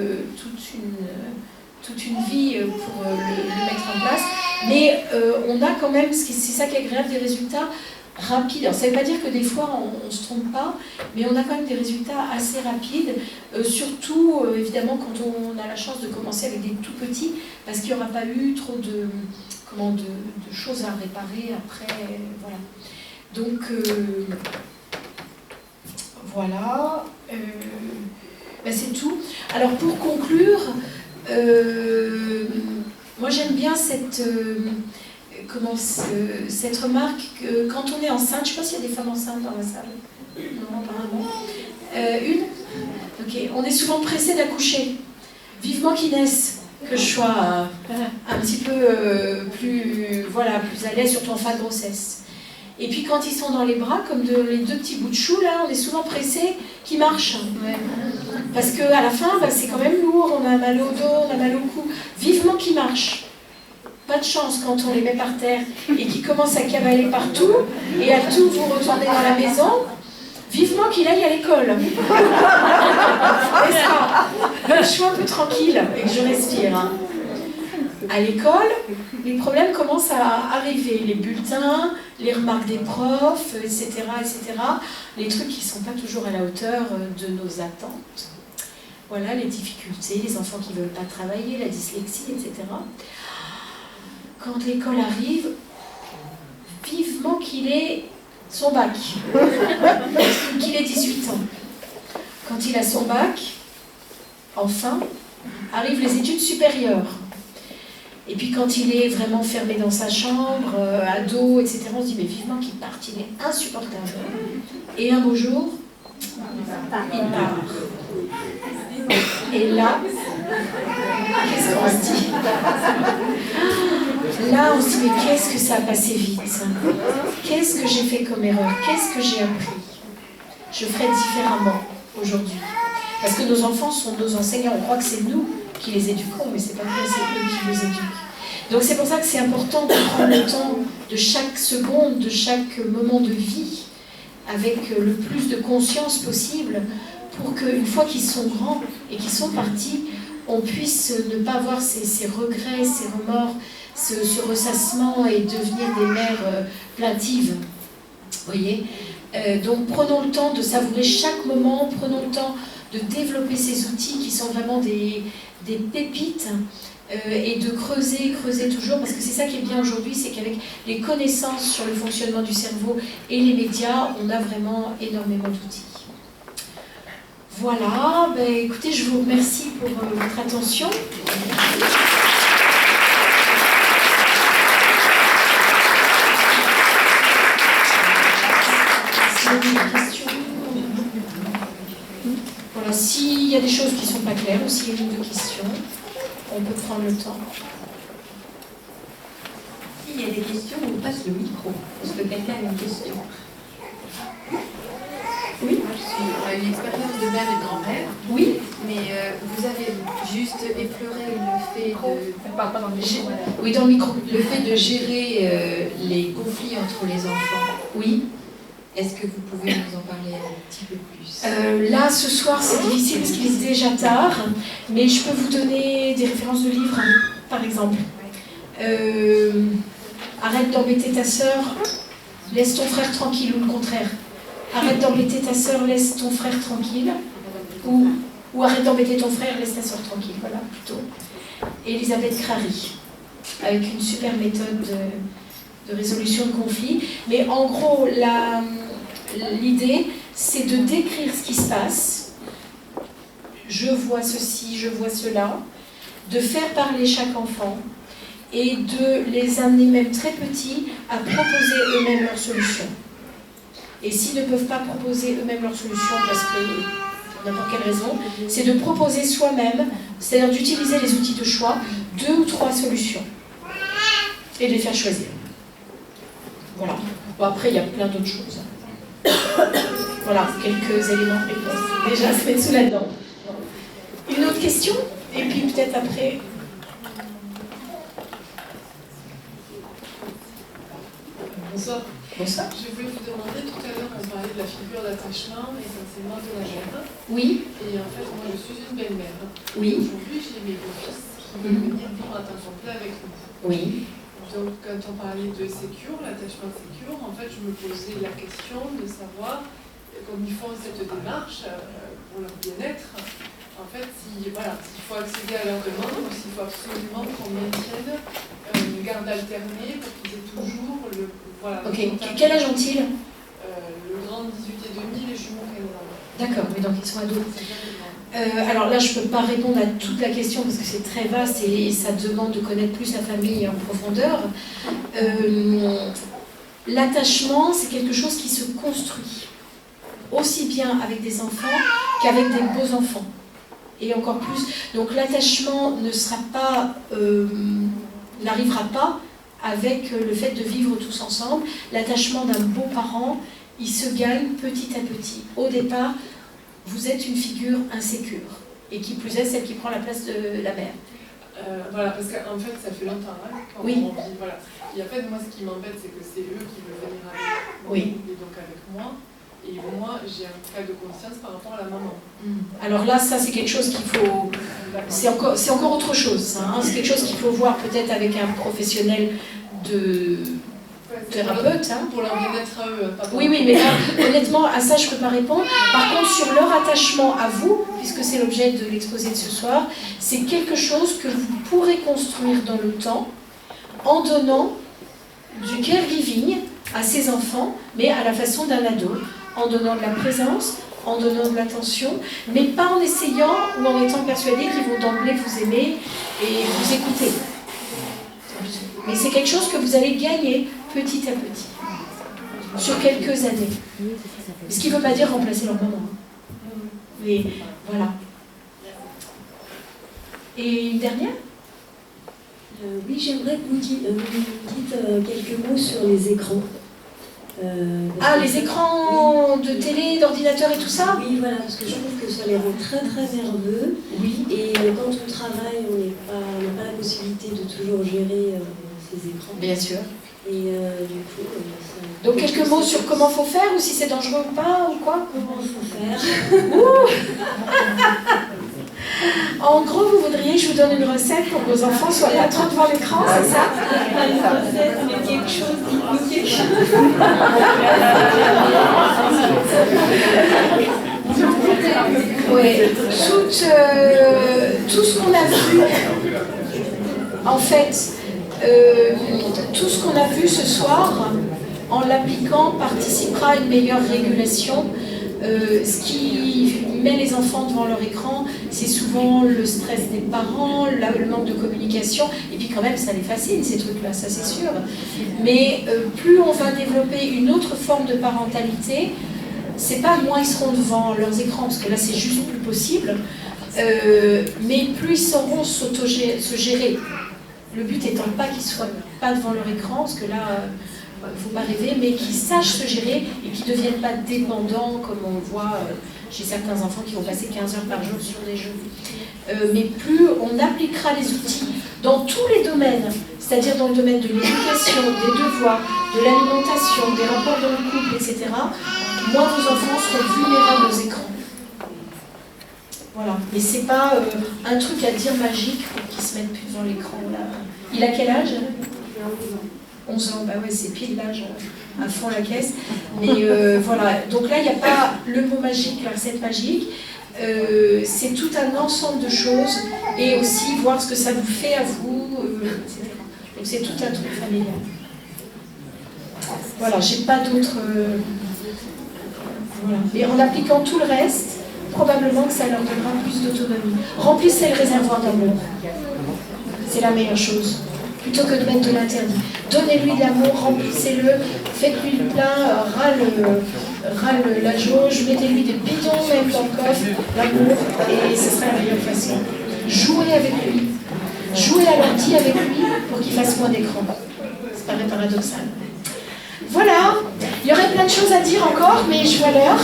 toute une vie pour le mettre en place, mais on a quand même, c'est ça qui est agréable, des résultats rapides. Alors, ça ne veut pas dire que des fois on ne se trompe pas, mais on a quand même des résultats assez rapides, surtout évidemment quand on a la chance de commencer avec des tout petits, parce qu'il n'y aura pas eu trop de choses à réparer après, voilà. Donc voilà, c'est tout. Alors pour conclure, moi j'aime bien cette remarque que quand on est enceinte, je ne sais pas s'il y a des femmes enceintes dans la salle. Non, apparemment. Une ? Ok. On est souvent pressé d'accoucher. Vivement qu'ils naissent, que je sois un petit peu plus à l'aise, surtout en fin de grossesse. Et puis quand ils sont dans les bras, comme les deux petits bouts de chou, là, on est souvent pressé qu'ils marchent. Ouais. Parce qu'à la fin, c'est quand même lourd, on a mal au dos, on a mal au cou. Vivement qu'ils marchent. Pas de chance quand on les met par terre et qu'ils commencent à cavaler partout et à tout vous retourner dans la maison. Vivement qu'il aille à l'école. C'est ça. Je suis un peu tranquille et que je respire. Hein. À l'école, les problèmes commencent à arriver. Les bulletins, les remarques des profs, etc., etc. Les trucs qui ne sont pas toujours à la hauteur de nos attentes. Voilà, les difficultés, les enfants qui ne veulent pas travailler, la dyslexie, etc. Quand l'école arrive, vivement qu'il ait son bac, qu'il ait 18 ans. Quand il a son bac, enfin, arrivent les études supérieures. Et puis quand il est vraiment fermé dans sa chambre, ado, etc., on se dit, mais vivement qu'il parte, il est insupportable. Et un beau jour, il part. Et là, qu'est-ce qu'on se dit ? Là, on se dit, mais qu'est-ce que ça a passé vite ? Qu'est-ce que j'ai fait comme erreur ? Qu'est-ce que j'ai appris ? Je ferai différemment aujourd'hui. Parce que nos enfants sont nos enseignants. On croit que c'est nous qui les éduquons, mais c'est pas vrai, c'est eux qui les éduquent. Donc c'est pour ça que c'est important de prendre le temps de chaque seconde, de chaque moment de vie, avec le plus de conscience possible, pour qu'une fois qu'ils sont grands et qu'ils sont partis, on puisse ne pas avoir ces regrets, ces remords, ce ressassement et devenir des mères plaintives. Vous voyez ? Donc prenons le temps de savourer chaque moment, prenons le temps de développer ces outils qui sont vraiment des pépites et de creuser toujours, parce que c'est ça qui est bien aujourd'hui, c'est qu'avec les connaissances sur le fonctionnement du cerveau et les médias, on a vraiment énormément d'outils. Voilà, écoutez, je vous remercie pour votre attention. Voilà, s'il y a des choses qui ne sont pas claires ou s'il y a une ou deux questions, on peut prendre le temps. s'il y a des questions, on passe le micro. Est-ce que quelqu'un a une question? Oui. Moi, on a une expérience de mère et de grand-mère. Oui. Mais vous avez juste effleuré le fait de... Oui, dans le micro. Le fait de gérer les conflits entre les enfants. Oui. Est-ce que vous pouvez nous en parler un petit peu plus? Là, ce soir, c'est difficile parce qu'il est déjà tard, mais je peux vous donner des références de livres, par exemple. Arrête d'embêter ta sœur, laisse ton frère tranquille, ou le contraire. Arrête d'embêter ta sœur, laisse ton frère tranquille. Ou arrête d'embêter ton frère, laisse ta sœur tranquille. Voilà, plutôt. Elisabeth Crary, avec une super méthode de résolution de conflits. Mais en gros, l'idée, c'est de décrire ce qui se passe. Je vois ceci, je vois cela. De faire parler chaque enfant et de les amener, même très petits, à proposer eux-mêmes leurs solutions. Et s'ils ne peuvent pas proposer eux-mêmes leurs solutions, parce que, pour n'importe quelle raison, c'est de proposer soi-même, c'est-à-dire d'utiliser les outils de choix, 2 ou 3 solutions, et de les faire choisir. Voilà. Bon, après, il y a plein d'autres choses. Voilà, quelques éléments de réponse. Déjà, se mettre sous la dent. Une autre question? Et puis peut-être après... Bonsoir. Bonsoir. Je voulais vous demander, tout à l'heure, on parlait de la figure d'attachement essentiellement de la mère. Oui. Et en fait, moi, je suis une belle-mère. Oui. Aujourd'hui, j'ai mes beaux-fils qui veulent venir vivre à temps complet avec nous. Oui. Donc, quand on parlait de sécure, l'attachement sécure, en fait, je me posais la question de savoir, comme ils font cette démarche pour leur bien-être, en fait, s'il faut accéder à leur demande ou s'il faut absolument qu'on maintienne une garde alternée pour qu'ils aient toujours le... Voilà, Ok. Quel âge ont-ils? Le grand 18 et demi, les jumeaux 15 ans. D'accord, mais donc ils sont ados. Alors là, je ne peux pas répondre à toute la question parce que c'est très vaste et ça demande de connaître plus la famille en profondeur. L'attachement, c'est quelque chose qui se construit, aussi bien avec des enfants qu'avec des beaux enfants. Et encore plus. Donc l'attachement ne sera pas, n'arrivera pas avec le fait de vivre tous ensemble. L'attachement d'un beau parent, il se gagne petit à petit. Au départ, vous êtes une figure insécure, et qui plus est, celle qui prend la place de la mère. Voilà, parce qu'en fait, ça fait longtemps quand oui. on vit, voilà. Et en fait, moi, ce qui m'embête, c'est que c'est eux qui veulent venir avec moi, oui. Et donc avec moi. Et moi, j'ai un cas de conscience par rapport à la maman. Alors là, ça, c'est quelque chose qu'il faut... C'est encore autre chose, ça, hein. C'est quelque chose qu'il faut voir peut-être avec un professionnel de... thérapeute. Pour leur bien-être à eux. Oui, mais là, honnêtement, à ça, je ne peux pas répondre. Par contre, sur leur attachement à vous, puisque c'est l'objet de l'exposé de ce soir, c'est quelque chose que vous pourrez construire dans le temps en donnant du caregiving à ces enfants, mais à la façon d'un ado, en donnant de la présence, en donnant de l'attention, mais pas en essayant ou en étant persuadés qu'ils vont d'emblée vous aimer et vous écouter. Mais c'est quelque chose que vous allez gagner petit à petit, sur quelques années. Ce qui ne veut pas dire remplacer leur maman. Mais voilà. Et une dernière? Oui, j'aimerais que vous dites quelques mots sur les écrans. Les écrans de télé, d'ordinateur et tout ça? Oui, voilà, parce que je trouve que ça les rend très très nerveux. Oui. Et quand on travaille, on n'a pas la possibilité de toujours gérer ces écrans. Bien sûr. Et du coup, donc quelques mots sur comment il faut faire, ou si c'est dangereux ou pas, ou quoi? Comment il faut faire? En gros, vous voudriez que je vous donne une recette pour que vos enfants soient pas trop devant l'écran, c'est ça? Pas une recette, mais quelque chose, dites-nous quelque chose. Oui, tout ce qu'on a vu, en fait, tout ce qu'on a vu ce soir, en l'appliquant, participera à une meilleure régulation. Ce qui met les enfants devant leur écran, c'est souvent le stress des parents, le manque de communication, et puis quand même ça les fascine ces trucs-là, ça c'est sûr. Mais plus on va développer une autre forme de parentalité, c'est pas moins ils seront devant leurs écrans, parce que là c'est juste plus possible, mais plus ils sauront se gérer. Le but étant pas qu'ils soient pas devant leur écran, parce que là, il ne faut pas rêver, mais qu'ils sachent se gérer et qu'ils ne deviennent pas dépendants, comme on voit chez certains enfants qui vont passer 15 heures par jour sur des jeux. Mais plus on appliquera les outils dans tous les domaines, c'est-à-dire dans le domaine de l'éducation, des devoirs, de l'alimentation, des rapports dans le couple, etc., moins vos enfants seront vulnérables aux écrans. Voilà. Mais c'est pas un truc à dire magique pour qu'ils se mettent plus devant l'écran. Il a quel âge ? 11 ans, bah ouais, c'est pile l'âge à fond la caisse. Mais voilà, donc là, il n'y a pas le mot magique, la recette magique. C'est tout un ensemble de choses et aussi voir ce que ça vous fait à vous, etc. Donc c'est tout un truc familial. Voilà, j'ai pas d'autres... Voilà. Et en appliquant tout le reste, probablement que ça leur donnera plus d'autonomie. Remplissez le réservoir d'amour. C'est la meilleure chose. Plutôt que de mettre de l'interdit. Donnez-lui de l'amour, remplissez-le, faites-lui le plein, râle la jauge, mettez-lui des bidons même dans le coffre, l'amour, et ce sera la meilleure façon. Jouez avec lui. Jouez à l'ordi avec lui pour qu'il fasse moins d'écran. Ça paraît paradoxal. Voilà, il y aurait plein de choses à dire encore, mais je vois l'heure.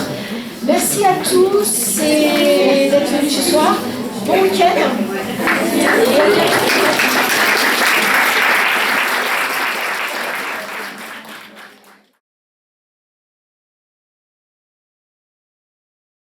Merci à tous d'être venus ce soir. Bon week-end.